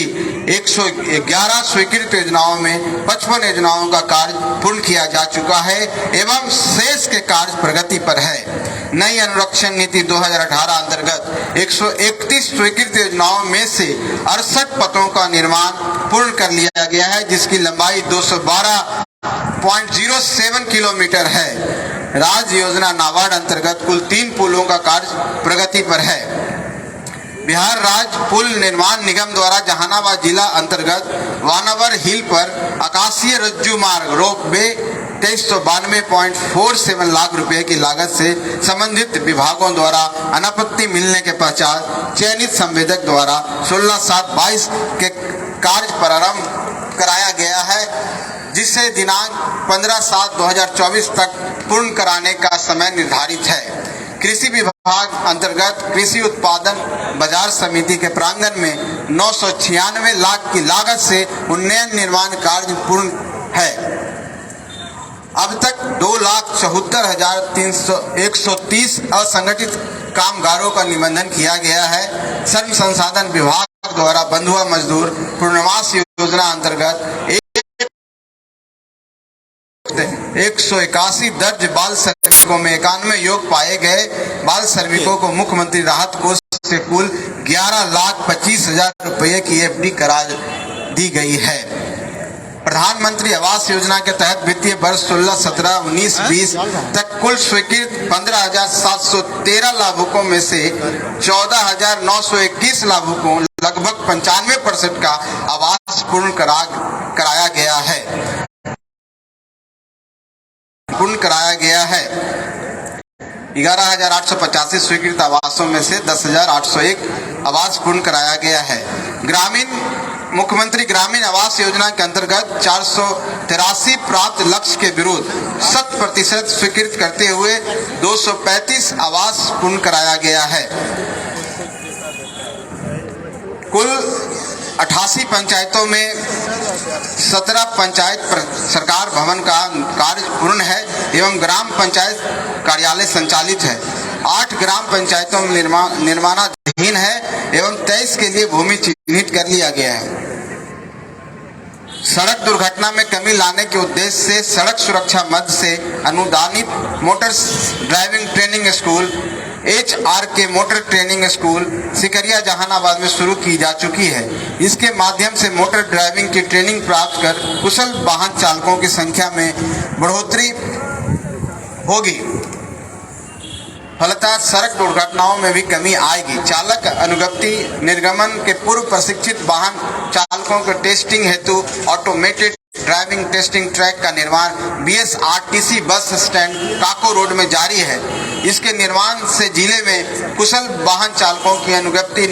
111 स्वीकृत योजनाओं में 55 योजनाओं का कार्य पूर्ण किया जा चुका है एवं शेष के कार्य प्रगति पर है। नई अनुरक्षण नीति 2018 अंतर्गत 131 स्वीकृत योजनाओं में से 68 पथों का निर्माण पूर्ण कर लिया गया है, जिसकी लंबाई 212.07 किलोमीटर है। राज्य योजना नाबार्ड अंतर्गत कुल 3 पुलों का कार्य प्रगति पर है। बिहार राज्य पुल निर्माण निगम द्वारा जहानाबाद जिला अंतर्गत वानावर हिल पर आकाशीय रज्जु मार्ग रोपवे 2392.47 लाख रुपए की लागत से संबंधित विभागों द्वारा अनापत्ति मिलने के पश्चात चयनित संवेदक द्वारा 16/7/22 के कार्य प्रारंभ कराया गया है, जिससे दिनांक 15/7/2024 तक पूर्ण कराने का समय निर्धारित है। कृषि विभाग अंतर्गत कृषि उत्पादन बाजार समिति के प्रांगण में 996 लाख की लागत से उन्नयन निर्माण कार्य पूर्ण है। अब तक 2,74,130 असंगठित कामगारों का निबंधन किया गया है। श्रम संसाधन विभाग द्वारा बंधुआ मजदूर पूर्णमास योजना अंतर्गत 181 दर्ज बाल श्रमिकों में 91 योग पाए गए। बाल श्रमिकों को मुख्यमंत्री राहत कोष से कुल 11,25,000 रुपये की एफडी करा दी गई है। प्रधानमंत्री आवास योजना के तहत वित्तीय वर्ष 16-17, 19-20 तक कुल स्वीकृत 15,713 लाभुकों में से 14,921 लाभुकों लगभग 95% का आवास पूर्ण कराया गया है। 11,885 स्वीकृत आवासों में से 10,801 आवास पूर्ण कराया गया है। मुख्यमंत्री ग्रामीण आवास योजना के अंतर्गत 483 प्राप्त लक्ष्य के विरुद्ध 100% स्वीकृत करते हुए 235 आवास पूर्ण कराया गया है। कुल 88 पंचायतों में 17 पंचायत सरकार भवन का कार्य पूर्ण है एवं ग्राम पंचायत कार्यालय संचालित है। 8 ग्राम पंचायतों में निर्माणाधीन है एवं 23 के लिए भूमि चिन्हित कर लिया गया है। सड़क दुर्घटना में कमी लाने के उद्देश्य से सड़क सुरक्षा मद से अनुदानित motor driving training school HRK motor training school Sikaria Jehanabad में शुरू की जा चुकी है। इसके माध्यम से मोटर ड्राइविंग की ट्रेनिंग प्राप्त कर कुशल वाहन चालकों की संख्या में बढ़ोतरी होगी। फलतः सड़क दुर्घटनाओं में भी कमी आएगी। चालक अनुज्ञप्ति निर्गमन के पूर्व प्रशिक्षित वाहन चालकों के टेस्टिंग हेतु ऑटोमेटेड ड्राइविंग टेस्टिंग ट्रैक का निर्माण BSRTC बस स्टैंड काको रोड में जारी है। इसके निर्माण से जिले में कुशल वाहन चालकों की अनुज्ञप्ति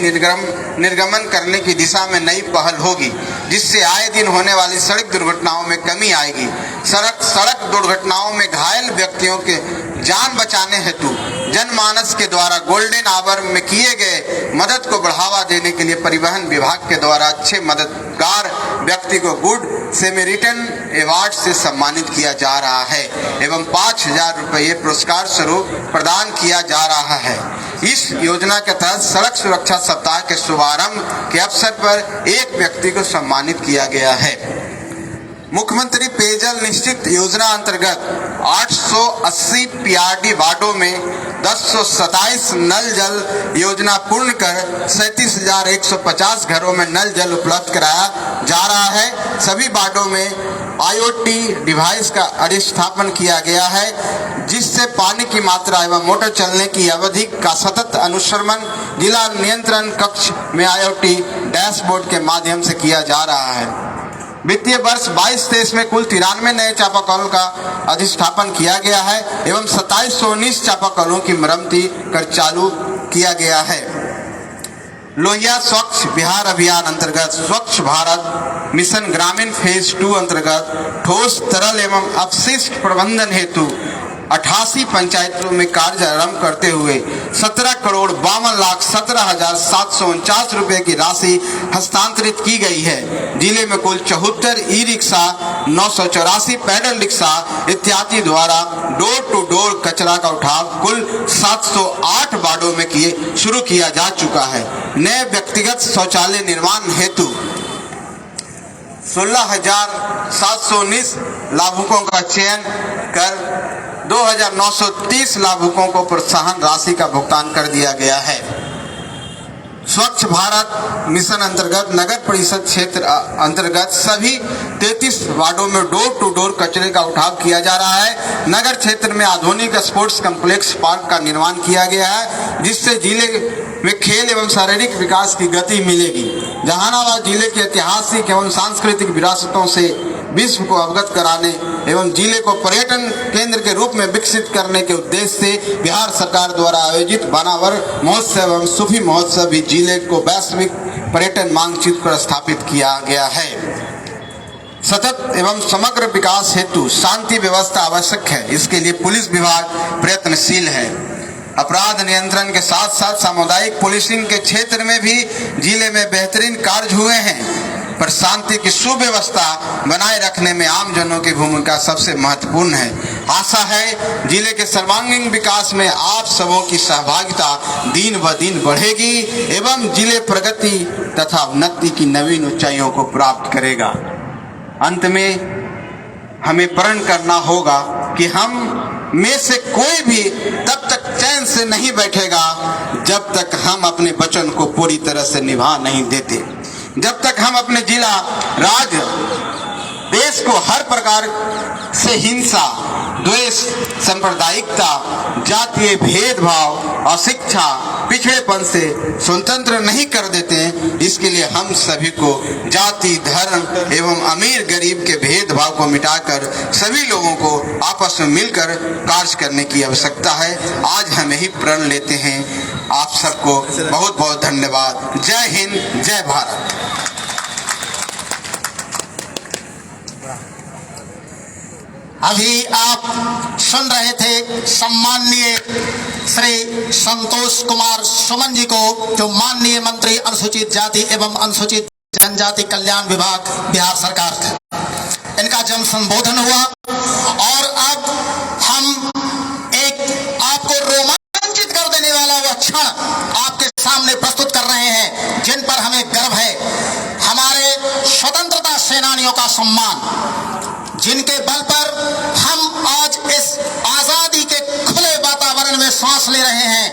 निर्गमन करने की दिशा में नई पहल होगी, जिससे आए दिन होने वाली सड़क दुर्घटनाओं में कमी आएगी। सड़क दुर्घटनाओं में घायल व्यक्तियों के जान बचाने हेतु जनमानस के द्वारा गोल्डन आवर में किए गए मदद को बढ़ावा देने के लिए परिवहन विभाग के द्वारा अच्छे मददगार व्यक्ति को गुड सेमेरिटन अवार्ड से सम्मानित किया जा रहा है एवं 5,000 रुपये पुरस्कार स्वरूप प्रदान किया जा रहा है। इस योजना के तहत सड़क सुरक्षा सप्ताह के शुभारंभ के अवसर पर एक व्यक्ति को सम्मानित किया गया है। मुख्यमंत्री पेयजल निश्चित योजना अंतर्गत 880 PRD वार्डों में 1027 नल जल योजना पूर्ण कर 37,150 घरों में नल जल उपलब्ध कराया जा रहा है। सभी वार्डों में IoT डिवाइस का अधिष्ठापन किया गया है, जिससे पानी की मात्रा एवं मोटर चलने की अवधि का सतत अनुश्रवण जिला नियंत्रण कक्ष में IoT डैशबोर्ड के माध्यम से किया जा रहा है। वित्तीय वर्ष 22-23 में कुल 93 नए चापाकलों का अधिष्ठापन किया गया है एवं 2719 चापाकलों की मरम्मती कर चालू किया गया है। लोहिया स्वच्छ बिहार अभियान अंतर्गत स्वच्छ भारत मिशन ग्रामीण फेज 2 अंतर्गत ठोस तरल एवं अपशिष्ट प्रबंधन हेतु 88 पंचायतों में कार्य आरंभ करते हुए 17,52,17,749 रुपए की राशि हस्तांतरित की गई है। जिले में कुल 74 ई रिक्शा, 984 पैदल रिक्शा इत्यादि द्वारा डोर टू डोर कचरा का उठाव कुल 708 वार्डों में शुरू किया जा चुका है। नए व्यक्तिगत शौचालय निर्माण हेतु 16,719 लाभुकों का चयन कर 2,930 लाभुकों को प्रोत्साहन राशि का भुगतान कर दिया गया है। स्वच्छ भारत मिशन अंतर्गत नगर परिषद क्षेत्र अंतर्गत सभी 33 वार्डों में डोर टू डोर कचरे का उठाव किया जा रहा है। नगर क्षेत्र में आधुनिक स्पोर्ट्स कॉम्प्लेक्स पार्क का निर्माण किया गया है, जिससे जिले में खेल एवं शारीरिक विकास की गति मिलेगी। जहानाबाद जिले के ऐतिहासिक एवं सांस्कृतिक विरासतों से विश्व को अवगत कराने एवं जिले को पर्यटन केंद्र के रूप में विकसित करने के उद्देश्य से बिहार सरकार द्वारा आयोजित बानावर महोत्सव एवं सूफी महोत्सव भी जिले को वैश्विक पर्यटन मानचित्र पर स्थापित किया गया है। सतत एवं समग्र विकास हेतु शांति व्यवस्था आवश्यक है। इसके लिए पुलिस विभाग प्रयत्नशील है। अपराध नियंत्रण के साथ साथ सामुदायिक पुलिसिंग के क्षेत्र में भी जिले में बेहतरीन कार्य हुए हैं, पर शांति की सुव्यवस्था बनाए रखने में आमजनों की भूमिका सबसे महत्वपूर्ण है। आशा है जिले के सर्वांगीण विकास में आप सबों की सहभागिता दिन ब दिन बढ़ेगी एवं जिले प्रगति तथा उन्नति की नवीन ऊंचाइयों को प्राप्त करेगा। अंत में हमें प्रण करना होगा कि हम में से कोई भी तब तक चैन से नहीं बैठेगा जब तक हम अपने वचन को पूरी तरह से निभा नहीं देते। जब तक हम अपने जिला, राज्य, देश को हर प्रकार से हिंसा, द्वेष, सांप्रदायिकता, जातीय भेदभाव, अशिक्षा, पिछड़ेपन से स्वतंत्र नहीं कर देते हैं, इसके लिए हम सभी को जाति, धर्म एवं अमीर गरीब के भेदभाव को मिटाकर सभी लोगों को आपस में मिलकर कार्य करने की आवश्यकता है। आज हम यही प्रण लेते हैं। आप सबको बहुत बहुत धन्यवाद। जय हिंद, जय भारत। अभी आप सुन रहे थे सम्माननीय श्री संतोष कुमार सुमन जी को, जो माननीय मंत्री अनुसूचित जाति एवं अनुसूचित जनजाति कल्याण विभाग बिहार सरकार का इनका जन्म संबोधन हुआ। और अब हम एक आपको रोमांचित कर देने वाला वह क्षण आपके सामने प्रस्तुत कर रहे हैं, जिन पर हमें गर्व है। हमारे स्वतंत्रता सेनानियों का सम्मान, जिनके बल पर हम आज इस आजादी के खुले वातावरण में सांस ले रहे हैं,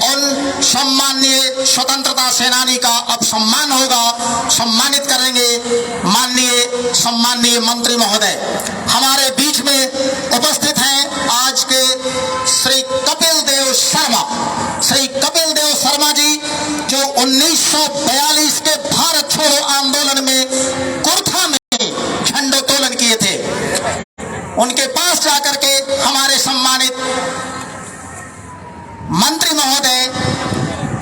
उन सम्माननीय स्वतंत्रता सेनानी का अब सम्मान होगा। सम्मानित करेंगे सम्माननीय मंत्री महोदय। हमारे बीच में उपस्थित हैं आज के श्री कपिल देव शर्मा जी, जो 1942 के भारत छोड़ो आंदोलन में कुर्था में झंडोत्तोलन किए थे। उनके पास जाकर के हमारे सम्मानित मंत्री महोदय,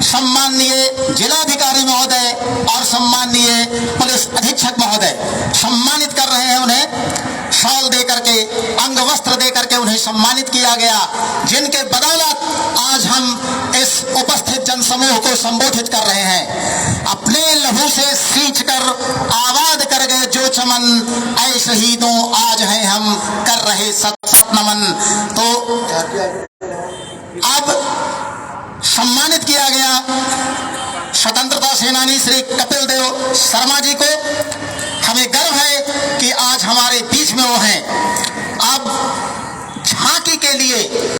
सम्माननीय जिलाधिकारी महोदय और सम्माननीय पुलिस अधीक्षक महोदय सम्मानित कर रहे हैं। उन्हें शॉल देकर के, अंग वस्त्र देकर के उन्हें सम्मानित किया गया, जिनके बदौलत आज हम इस उपस्थित जनसमूह को संबोधित कर रहे हैं। अपने लहू से सींच कर आबाद कर गए जो चमन, ऐ शहीदों आज हैं हम कर रहे सत सत नमन। तो अब सम्मानित किया गया स्वतंत्रता सेनानी श्री कपिल देव शर्मा जी को। हमें गर्व है कि आज हमारे बीच में वो हैं। अब झांकी के लिए,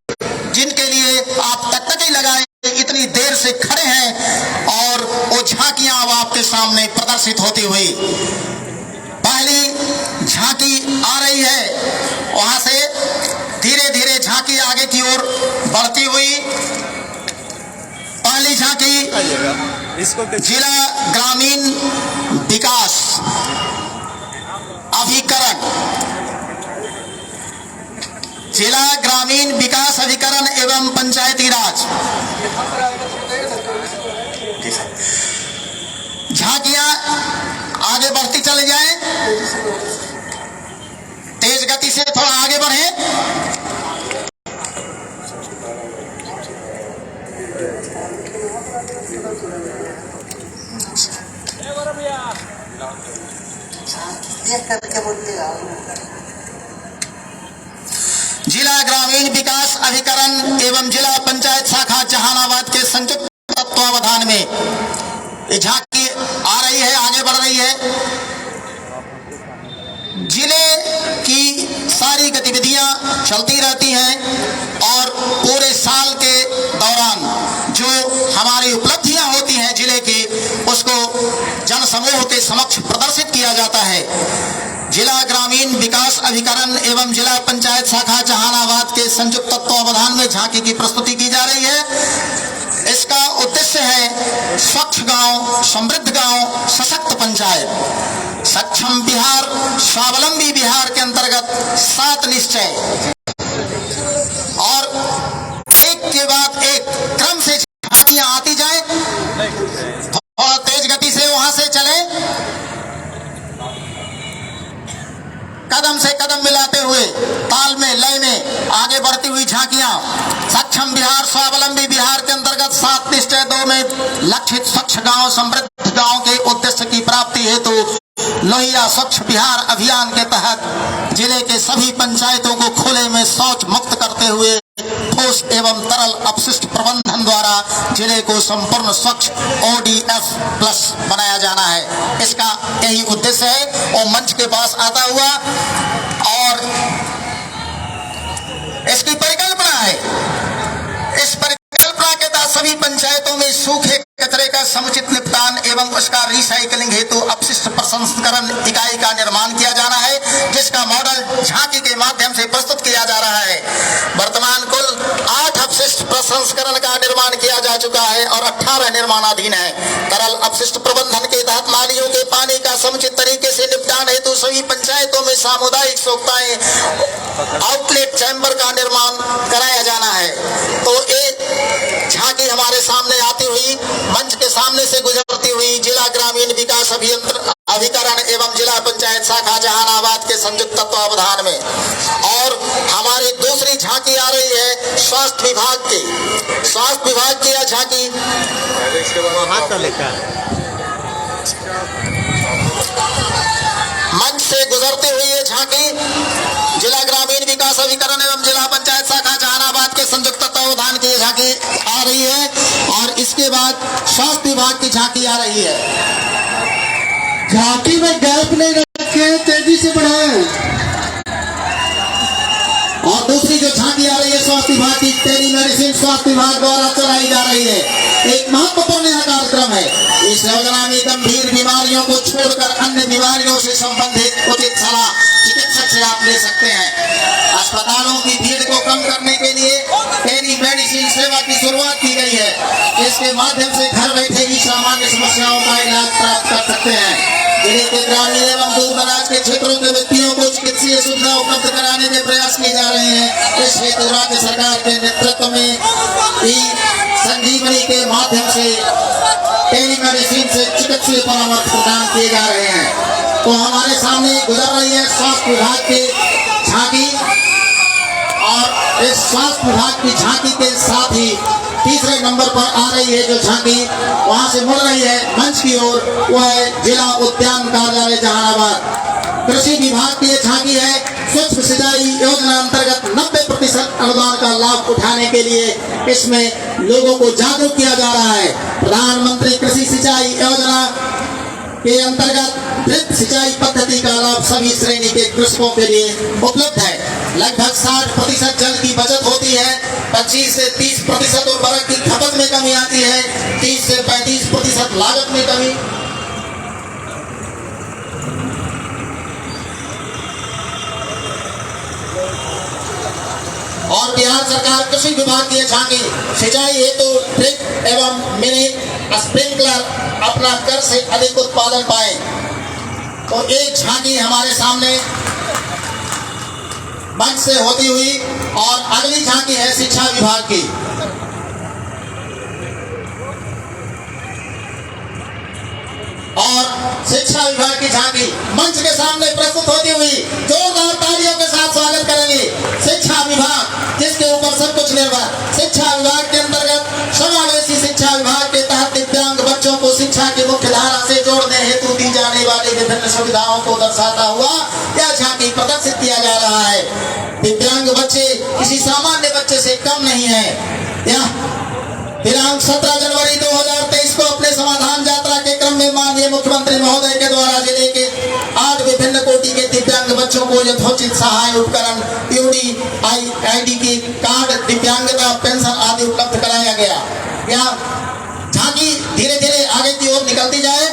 जिनके लिए आप तकतकी लगाए इतनी देर से खड़े हैं, और वो झांकियां अब आपके सामने प्रदर्शित होती हुई, पहली झांकी आ रही है, वहां से धीरे धीरे झांकी आगे की ओर बढ़ती हुई। पहली झांकी जिला ग्रामीण विकास अभिकरण, जिला ग्रामीण विकास अभिकरण एवं पंचायती राज। झांकियां आगे बढ़ती चले जाएं, तेज गति से थोड़ा आगे बढ़ें। जिला ग्रामीण विकास अभिकरण एवं जिला पंचायत शाखा जहानाबाद के संयुक्त तत्वावधान में ये झांकी आ रही है, आगे बढ़ रही है। जिले की सारी गतिविधियां चलती रहती हैं और पूरे साल के दौरान जो हमारी उपलब्धियां होती हैं जिले की, उसको जन समूह के समक्ष प्रदर्शित किया जाता है। जिला ग्रामीण विकास अभिकरण एवं जिला पंचायत शाखा जहानाबाद के संयुक्त तत्वावधान में झांकी की प्रस्तुति की जा रही है। इसका उद्देश्य है स्वच्छ गांव, समृद्ध गांव, सशक्त पंचायत। सक्षम बिहार, स्वावलंबी बिहार के अंतर्गत 7 निश्चय और एक के बाद एक क्रम से झांकियां आती जाए, थोड़ा तेज गति से वहां से चले, कदम से कदम मिलाते हुए ताल में लय में आगे बढ़ती हुई झांकियां सक्षम बिहार, स्वावलंबी बिहार के अंतर्गत 7 निश्चय 2 में लक्षित स्वच्छ गांव, समृद्ध गांव के उद्देश्य की प्राप्ति हेतु लोहिया स्वच्छ बिहार अभियान के तहत जिले के सभी पंचायतों को खुले में शौच मुक्त करते हुए ठोस एवं तरल अपशिष्ट प्रबंधन द्वारा जिले को संपूर्ण स्वच्छ ODF प्लस बनाया जाना है। इसका यही उद्देश्य है। वो मंच के पास आता हुआ और इसकी परिकल्पना है। इस परिकल्पना के तहत सभी पंचायतों में सूखे कचरे का समुचित निपटान एवं उसका रिसाइकलिंग हेतु अपशिष्ट प्रसंस्करण इकाई का निर्माण किया जाना है, जिसका मॉडल झांकी के माध्यम से प्रस्तुत किया जा रहा है। वर्तमान कुल 8 अपशिष्ट प्रसंस्करण का निर्माण किया जा चुका है और 18 निर्माणाधीन है। तरल अपशिष्ट प्रबंधन के तहत नालियों के पानी का समुचित तरीके से निपटान हेतु सभी पंचायतों में सामुदायिक सोखताएं आउटलेट चैम्बर का निर्माण कराया जाना है। तो ये झांकी हमारे सामने आती हुई मंच के सामने से गुजरती हुई जिला ग्रामीण विकास अभिकरण एवं जिला पंचायत शाखा जहानाबाद के संयुक्त तत्वावधान में, और हमारी दूसरी झांकी आ रही है स्वास्थ्य विभाग की। स्वास्थ्य विभाग की यह झांकी मंच से गुजरती हुई ये झांकी जिला ग्रामीण विकास अभिकरण एवं जिला पंचायत शाखा जहानाबाद के संयुक्त तत्वावधान की झांकी आ रही है और इसके बाद स्वास्थ्य विभाग की झांकी आ रही है। झांकी में गैप नहीं रखे, तेजी से बढ़ाएं। और दूसरी जो झांकी आ रही है स्वास्थ्य विभाग की, टेली मेडिसिन स्वास्थ्य विभाग द्वारा चलाई जा रही है। एक महत्वपूर्ण यह कार्यक्रम है। इस योजना में गंभीर बीमारियों को छोड़कर अन्य बीमारियों से संबंधित उचित सलाह चिकित्सक से आप ले सकते हैं। अस्पतालों की भीड़ को कम करने के लिए टेली मेडिसिन सेवा की शुरुआत की गई है। इसके माध्यम से घर बैठे ही सामान्य समस्याओं का इलाज प्राप्त कर सकते हैं। जिले के ग्रामीण एवं दूर दराज के क्षेत्रों के व्यक्तियों को चिकित्सीय सुविधा उपलब्ध कराने के प्रयास किए जा रहे हैं। इस हेतु राज्य सरकार के नेतृत्व में संजीवनी के माध्यम से टेलीमेडिसिन से चिकित्सीय परामर्श प्रदान किए जा रहे हैं। तो हमारे सामने गुजर रही है स्वास्थ्य विभाग की झांकी, और इस स्वास्थ्य विभाग की झांकी के साथ ही तीसरे नंबर पर आ रही है जो झांकी वहां से मुड़ रही है मंच की ओर, वो है जिला उद्यान कार्यालय जहानाबाद। कृषि विभाग की ये झांकी है। स्वच्छ सिंचाई योजना अंतर्गत 90% अनुदान का लाभ उठाने के लिए इसमें लोगों को जागरूक किया जा रहा है। प्रधानमंत्री कृषि सिंचाई योजना के अंतर्गत ड्रिप सिंचाई पद्धति का लाभ सभी श्रेणी के कृषकों के लिए उपलब्ध है। लगभग 60% जल की बचत होती है, 25 से 30% उर्वरक की खपत में कमी आती है, 30 से 35% लागत में कमी। और बिहार सरकार कृषि विभाग की झांकी सिंचाई हेतु ड्रिप एवं मिनी स्प्रिंकलर अपना कर से अधिक उत्पादन पाए। तो एक झांकी हमारे सामने मंच से होती हुई, और अगली झांकी है शिक्षा विभाग की। और शिक्षा विभाग की झांकी मंच के सामने प्रस्तुत होती हुई जोरदार तालियों के साथ स्वागत करेंगे। शिक्षा विभाग जिसके ऊपर सब कुछ निर्भर, शिक्षा विभाग के अंतर्गत समावेशी शिक्षा विभाग के तहत दिव्यांग बच्चों को शिक्षा की मुख्य धारा से जोड़ने हेतु दी जाने वाली विभिन्न सुविधाओं को दर्शाता हुआ यह झांकी प्रदर्शित किया जा रहा है। दिव्यांग बच्चे किसी सामान्य बच्चे से कम नहीं है। यह दिनांक 17 जनवरी 2023 को अपने समाधान यात्रा के क्रम में माननीय मुख्यमंत्री महोदय के द्वारा जिले के 8 विभिन्न कोटि के दिव्यांग बच्चों को यथोचित सहाय उपकरण, पीयूडी, आईडी की कार्ड, दिव्यांगता पेंशन आदि उपलब्ध कराया गया। यह झांकी धीरे धीरे आगे की ओर निकलती जाए,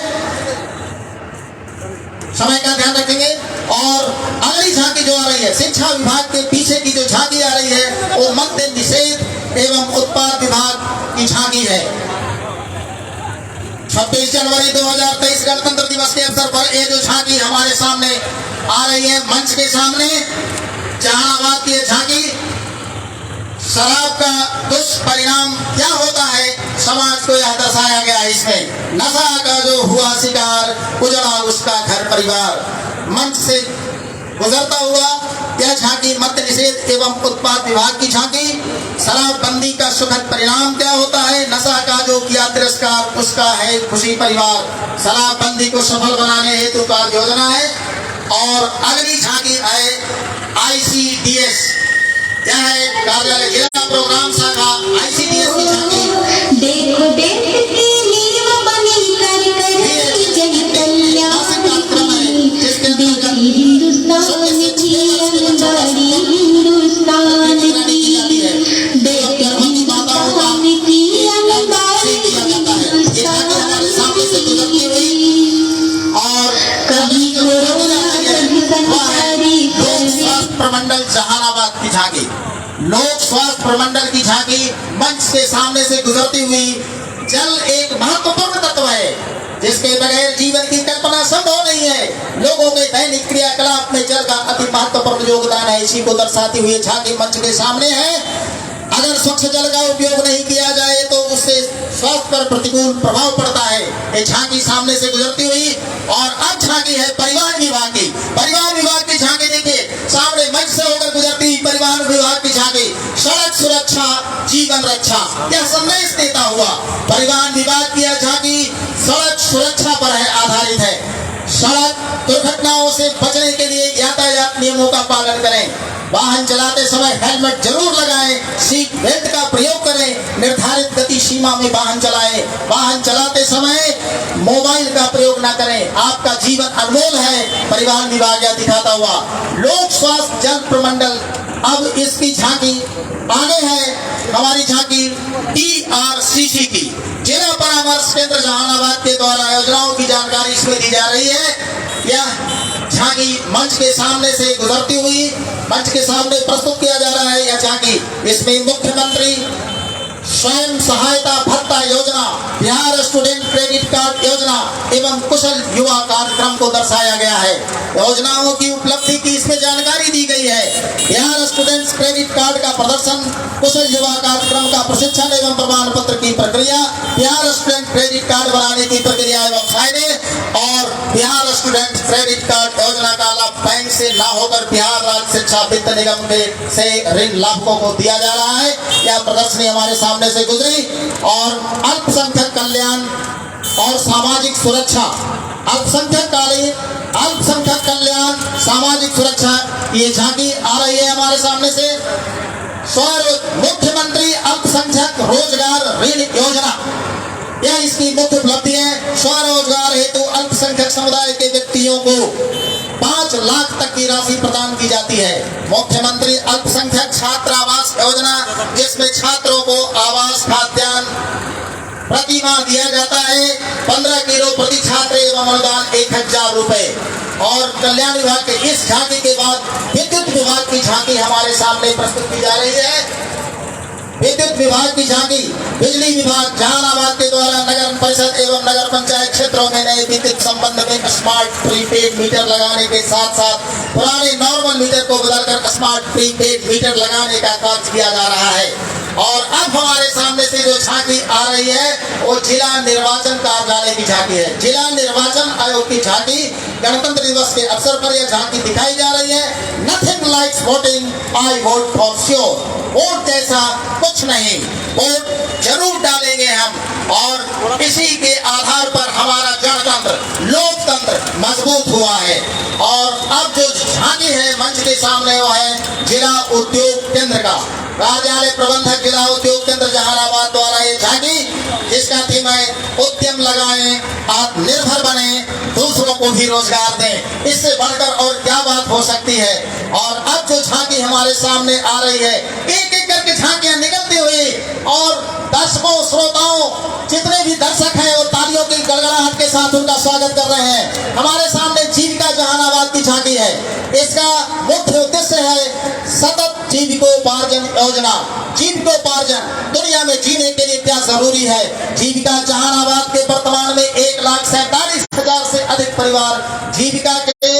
समय का ध्यान रखेंगे। और अगली झांकी जो आ रही है, शिक्षा विभाग के पीछे की जो झांकी आ रही है वो मद्य निषेध एवं उत्पाद विभाग की झांकी है। 26 जनवरी 2023 गणतंत्र दिवस के अवसर पर ये जो झांकी हमारे सामने आ रही है, मंच के सामने जहानाबाद की झांकी, शराब का दुष्परिणाम क्या होता है समाज को यह दर्शाया गया है। इसमें नशा का जो हुआ शिकार, उजड़ा उसका घर परिवार। मंच से गुजरता हुआ यह झांकी मद्य निषेध एवं उत्पाद विभाग की झांकी, शराबबंदी का सुखद परिणाम क्या होता है, नशा का जो किया तिरस्कार उसका है खुशी परिवार, शराबबंदी को सफल बनाने हेतु कार्य योजना है। और अगली झांकी है ICDS, यह है कार्यालय जिला प्रोग्राम शाखा ICDS की झांकी। देखो देखते नींव बनी कर करेगी जय कल्याणी, देखी हिंदुस्तान की अंबारी हिंदुस्तान की, देखी हिंदुस्तान की अंबारी हिंदुस्तान की। और कभी कोरोना कभी संसारी स्वास्थ्य प्रमंडल जहानाबाद की झांकी, लोक स्वास्थ्य प्रमंडल की झांकी मंच के सामने से गुजरती हुई। जल एक महत्वपूर्ण तत्व है जिसके बगैर जीवन की कल्पना संभव नहीं है। लोगों के दैनिक क्रियाकलाप में जल का अति महत्वपूर्ण योगदान है। इसी को दर्शाती हुई झांकी मंच के सामने है। अगर स्वच्छ जल का उपयोग नहीं किया जाए तो उससे स्वास्थ्य पर प्रतिकूल प्रभाव पड़ता है। ये झांकी सामने से गुजरती हुई। और अब झांकी है परिवहन विभाग की। परिवहन विभाग की झांकी देखिए, सामने मंच से होकर गुजरती हुई परिवहन विभाग की झांकी, सड़क सुरक्षा जीवन रक्षा, यह संदेश देता हुआ परिवहन विभाग की यह झांकी सड़क सुरक्षा पर है आधारित है। सड़क दुर्घटनाओं से बचने के लिए यातायात नियमों का पालन करें, वाहन चलाते समय हेलमेट जरूर लगाएं, सीट बेल्ट का प्रयोग करें, निर्धारित गति सीमा में वाहन चलाएं, वाहन चलाते समय मोबाइल का प्रयोग न करें, आपका जीवन अनमोल है। परिवहन विभाग यह दिखाता हुआ लोक स्वास्थ्य जल प्रमंडल। अब इसकी झांकी आगे है, हमारी झांकी TRCC की, जिला परामर्श केंद्र जहानाबाद के द्वारा योजनाओं की जानकारी इसमें दी जा रही है। यह झांकी मंच के सामने से गुजरती हुई मंच के सामने प्रस्तुत किया जा रहा है। यह झांकी, इसमें मुख्यमंत्री स्वयं सहायता भत्ता योजना, बिहार स्टूडेंट क्रेडिट कार्ड योजना एवं कुशल युवा कार्यक्रम को दर्शाया गया है। योजनाओं की उपलब्धि की इसमें जानकारी दी गई है। बिहार स्टूडेंट क्रेडिट कार्ड का प्रदर्शन, कुशल युवा कार्यक्रम का प्रशिक्षण एवं प्रमाण पत्र की प्रक्रिया, बिहार स्टूडेंट क्रेडिट कार्ड बनाने की प्रक्रिया एवं फायदे, और बिहार स्टूडेंट क्रेडिट कार्ड योजना का लाभ बैंक से न होकर बिहार राज्य शिक्षा वित्त निगम के से ऋण लाभुकों को दिया जा रहा है। यह प्रदर्शनी हमारे सामने से गुजरी। और अल्पसंख्यक कल्याण और सामाजिक सुरक्षा, अल्पसंख्यक कल्याण सामाजिक सुरक्षा, ये झांकी आ रही है हमारे सामने से। मुख्यमंत्री अल्पसंख्यक रोजगार ऋण योजना, यह इसकी मुख्य उपलब्धि है। स्वरोजगार हेतु अल्पसंख्यक समुदाय के व्यक्तियों को 5 लाख तक की राशि प्रदान की जाती है। मुख्यमंत्री अल्पसंख्यक छात्र आवास योजना, जिसमें छात्रों को आवास खाद्यान्न प्रति माह दिया जाता है 15 किलो प्रति छात्र एवं अनुदान 1000 रुपए। और कल्याण विभाग के इस झांकी के बाद विद्युत विभाग की झांकी हमारे सामने प्रस्तुत की जा रही है। विद्युत विभाग की झांकी, बिजली विभाग जहानाबाद के द्वारा नगर परिषद एवं नगर पंचायत क्षेत्रों में नए विद्युत संबंध में स्मार्ट प्रीपेड मीटर लगाने के साथ साथ पुराने नॉर्मल मीटर को बदलकर स्मार्ट प्रीपेड मीटर लगाने का कार्य किया जा रहा है। और अब हमारे सामने से जो झांकी आ रही है वो जिला निर्वाचन कार्यालय की झांकी है। जिला निर्वाचन आयोग की झांकी, गणतंत्र दिवस के अवसर पर यह झांकी दिखाई जा रही है। Nothing like voting, I vote for sure. Vote जैसा कुछ नहीं, वोट जरूर डालेंगे हम। और इसी के आधार पर हमारा गणतंत्र लोकतंत्र मजबूत हुआ है। और अब जो झांकी है मंच के सामने वो है जिला उद्योग केंद्र का कार्यालय प्रबंधक जिला उद्योग केंद्र जहानाबाद द्वारा ये झांकी, जिसका थीम है उद्यम लगाएं, आत्मनिर्भर बने, दूसरों को भी रोजगार दें। इससे बढ़कर और क्या बात हो सकती है। और अब जो झांकी हमारे सामने आ रही है, एक एक करके झांकियां निकलती हुई और दर्शकों श्रोताओं जितने भी दर्शक हैं वो तालियों की गड़गड़ाहट के साथ उनका स्वागत कर रहे हैं। हमारे सामने जीविका जहानाबाद की झांकी है। इसका मुख्य उद्देश्य है सतत जीविकोपार्जन योजना। जीविकोपार्जन दुनिया में जीने के लिए क्या जरूरी है। जीविका जहानाबाद के वर्तमान में 1,47,000 से अधिक परिवार जीविका के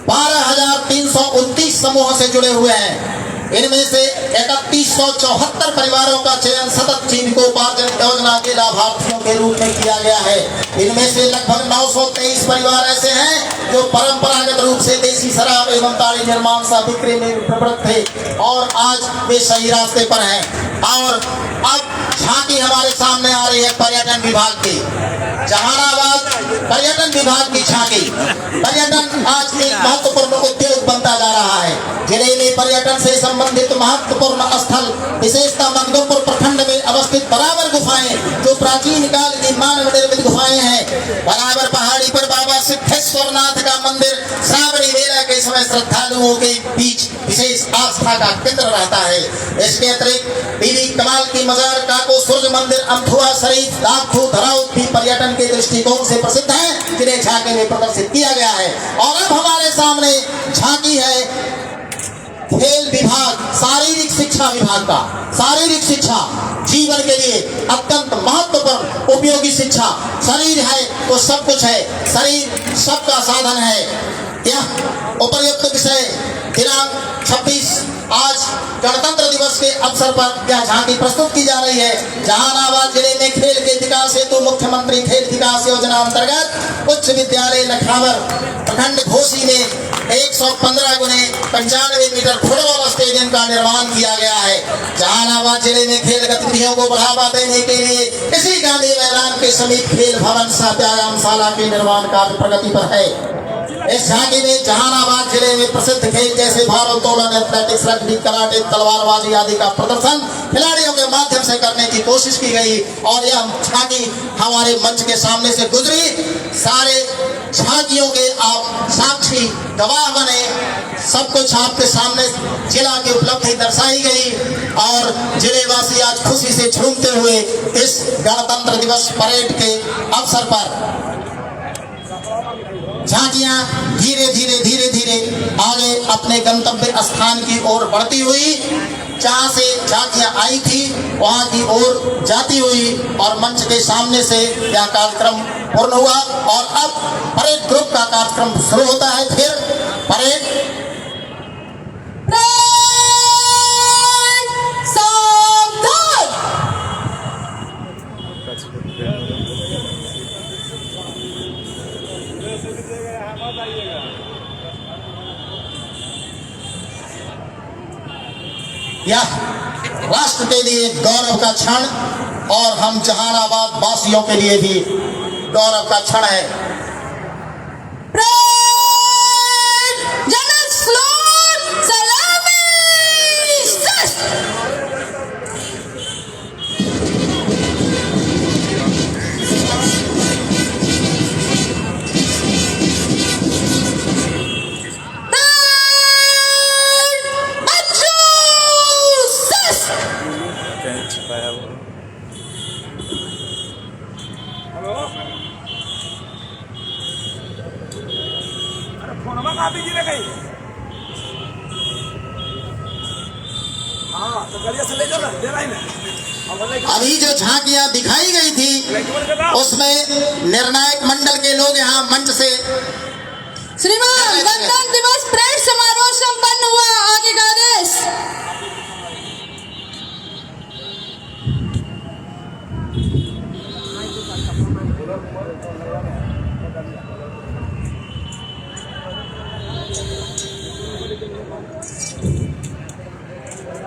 12,329 समूहों से जुड़े हुए हैं। इनमें से 3,174 परिवारों का चयन सतत जीविकोपार्जन योजना के लाभार्थियों के रूप में किया गया है। इनमें से लगभग 923 परिवार ऐसे हैं जो परंपरागत रूप से देसी शराब एवं ताड़ी निर्माण सा बिक्री में प्रवृत्त थे और आज वे सही रास्ते पर हैं। और अब झांकी हमारे सामने आ रही है पर्यटन विभाग की। जहानाबाद पर्यटन विभाग की झांकी। पर्यटन आज एक महत्वपूर्ण उद्योग बनता जा रहा है। जिले में पर्यटन से संबंधित महत्वपूर्ण स्थल विशेषता मखदूमपुर प्रखंड में अवस्थित बराबर गुफाएं जो प्राचीन काल की मानव निर्मित गुफाएं हैं। बराबर पहाड़ी पर बाबा सिद्धेश्वरनाथ का मंदिर श्रावणी मेला के समय श्रद्धालुओं के बीच विशेष आस्था का केंद्र रहता है। इसके अतिरिक्त बीबी कमाल की मजार काको सूर्य मंदिर अमथुआ शरीफ दाखू धराउत भी पर्यटन के दृष्टिकोण से प्रसिद्ध है, जिन्हें झांकी में प्रदर्शित किया गया है। और अब हमारे सामने झांकी है खेल विभाग, शारीरिक शिक्षा विभाग का। शारीरिक शिक्षा जीवन के लिए अत्यंत महत्वपूर्ण उपयोगी शिक्षा। शरीर है तो सब कुछ है, शरीर सबका साधन है। यह उपर्युक्त विषय दिनांक 26 आज गणतंत्र दिवस के अवसर पर यह झांकी प्रस्तुत की जा रही है। जहानाबाद जिले में खेल के विकास हेतु मुख्यमंत्री खेल विकास योजना अंतर्गत उच्च विद्यालय लखावर प्रखंड घोसी में 115 × 95 मीटर फुटबॉल स्टेडियम का निर्माण किया गया है। जहानाबाद जिले में खेल गतिविधियों को बढ़ावा देने के लिए इसी गांधी मैदान के समीप खेल भवन सह व्यायामशाला के निर्माण कार्य प्रगति पर है। इस झांकी में जहानाबाद जिले में प्रसिद्ध खेल जैसे भारोत्तोलन, एथलेटिक्स, रग्बी, कराटे, तलवारबाजी आदि का प्रदर्शन खिलाड़ियों के माध्यम से करने की कोशिश की गई। और यह झांकी हमारे मंच के सामने से गुजरी। सारे झांकियों के आप साक्षी गवाह बने। सब कुछ आपके सामने जिला की उपलब्धि दर्शाई गई और जिलेवासी आज खुशी से झूमते हुए इस गणतंत्र दिवस परेड के अवसर पर झांकियां धीरे धीरे आगे अपने गंतव्य स्थान की ओर बढ़ती हुई, जहां से झांकियां आई थी वहां की ओर जाती हुई और मंच के सामने से यह कार्यक्रम पूर्ण हुआ। और अब परेड ग्रुप का कार्यक्रम शुरू होता है। फिर परेड यह राष्ट्र के लिए गौरव का क्षण और हम जहानाबाद वासियों के लिए भी गौरव का क्षण है। जनरल स्लोन सलामी अभी जो झांकियां दिखाई गई थी उसमें निर्णायक मंडल के लोग यहाँ मंच से श्रीमान गणतंत्र दिवस परेड समारोह संपन्न हुआ। आगे का आदेश।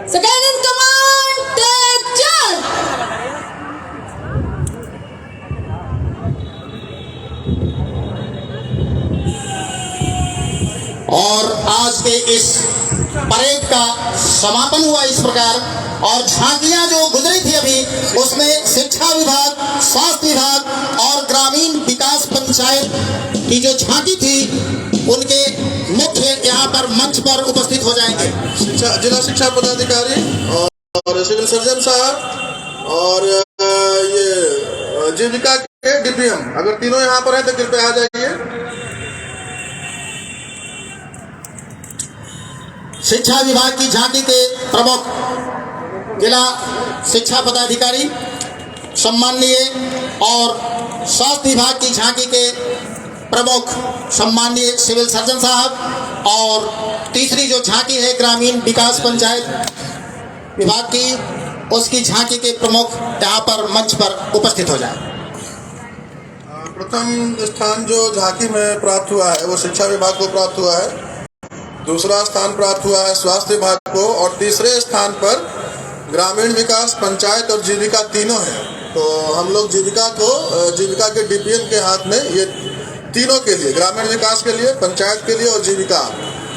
Second in command, take charge. और आज के इस परेड का समापन हुआ इस प्रकार। और झांकियां जो गुजरी थी अभी, उसमें शिक्षा विभाग, स्वास्थ्य विभाग और ग्रामीण विकास पंचायत की जो झांकी थी, उनके मुख्य यहाँ पर मंच पर उपस्थित हो जाएंगे। जिला शिक्षा पदाधिकारी और सिविल सर्जन साहब और ये जीविका के डीपीएम, अगर तीनों यहाँ पर हैं तो कृपया आ जाइए। शिक्षा विभाग की झांकी के प्रमुख जिला शिक्षा पदाधिकारी सम्माननीय और स्वास्थ्य विभाग की झांकी के प्रमुख सम्माननीय सिविल सर्जन साहब, और तीसरी जो झांकी है ग्रामीण विकास पंचायत विभाग की, उसकी झांकी के प्रमुख यहाँ पर मंच पर उपस्थित हो जाए। प्रथम स्थान जो झांकी में प्राप्त हुआ है वो शिक्षा विभाग को प्राप्त हुआ है, दूसरा स्थान प्राप्त हुआ है स्वास्थ्य विभाग को, और तीसरे स्थान पर ग्रामीण विकास पंचायत और जीविका तीनों हैं। तो हम लोग जीविका के डीपीएम के हाथ में ये तीनों के लिए, ग्रामीण विकास के लिए, पंचायत के लिए और जीविका,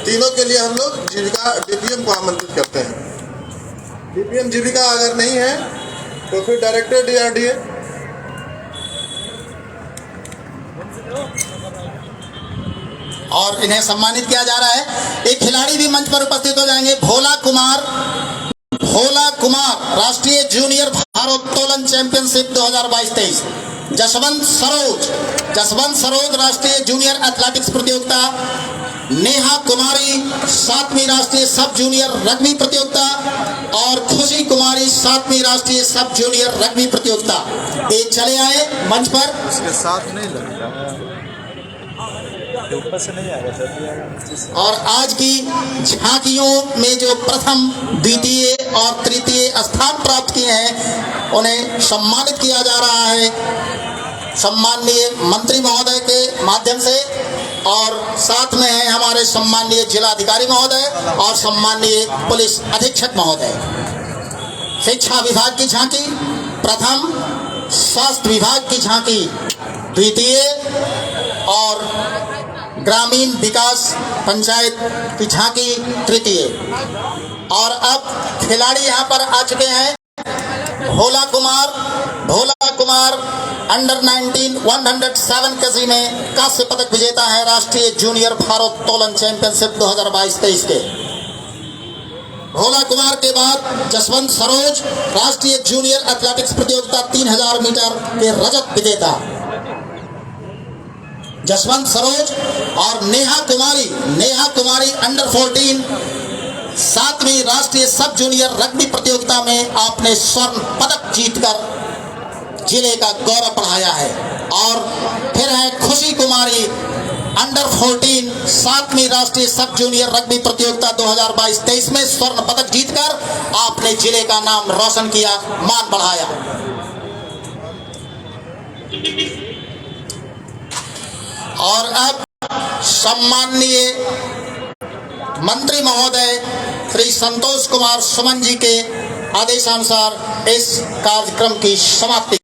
तीनों के लिए हम लोग जीविका डीपीएम को आमंत्रित करते हैं। डीपीएम जीविका अगर नहीं है तो फिर डायरेक्टर डीआरडीए। और इन्हें सम्मानित किया जा रहा है। एक खिलाड़ी भी मंच पर उपस्थित हो जाएंगे, भोला कुमार राष्ट्रीय जूनियर भारोत्तोलन चैंपियनशिप 2022-23। जसवंत सरोज राष्ट्रीय जूनियर एथलेटिक्स प्रतियोगिता, नेहा कुमारी 7वीं राष्ट्रीय सब जूनियर रग्बी प्रतियोगिता और खुशी कुमारी 7वीं राष्ट्रीय सब जूनियर रग्बी प्रतियोगिता। ये चले आए मंच पर। इसके साथ नहीं लगता, ऊपर से नहीं आएगा। और आज की झांकियों में जो प्रथम, द्वितीय और तृतीय स्थान प्राप्त किए हैं, उन्हें सम्मानित किया जा रहा है सम्माननीय मंत्री महोदय के माध्यम से, और साथ में है हमारे सम्माननीय जिलाधिकारी महोदय और सम्माननीय पुलिस अधीक्षक महोदय। शिक्षा विभाग की झांकी प्रथम, स्वास्थ्य विभाग की झांकी द्वितीय और ग्रामीण विकास पंचायत की झांकी तृतीय। और अब खिलाड़ी यहाँ पर आ चुके हैं। भोला कुमार अंडर 19 107 केजी में कांस्य पदक विजेता है राष्ट्रीय जूनियर भारोत्तोलन चैंपियनशिप 2022-23 के। भोला कुमार के बाद जसवंत सरोज राष्ट्रीय जूनियर एथलेटिक्स प्रतियोगिता 3000 मीटर के रजत विजेता जसवंत सरोज, और नेहा कुमारी अंडर 14 7वीं राष्ट्रीय सब जूनियर रग्बी प्रतियोगिता में आपने स्वर्ण पदक जीतकर जिले का गौरव बढ़ाया है। और फिर है खुशी कुमारी अंडर 14 7वीं राष्ट्रीय सब जूनियर रग्बी प्रतियोगिता 2022-23 में स्वर्ण पदक जीतकर आपने जिले का नाम रोशन किया, मान बढ़ाया। और अब सम्माननीय मंत्री महोदय श्री संतोष कुमार सुमन जी के आदेशानुसार इस कार्यक्रम की समाप्ति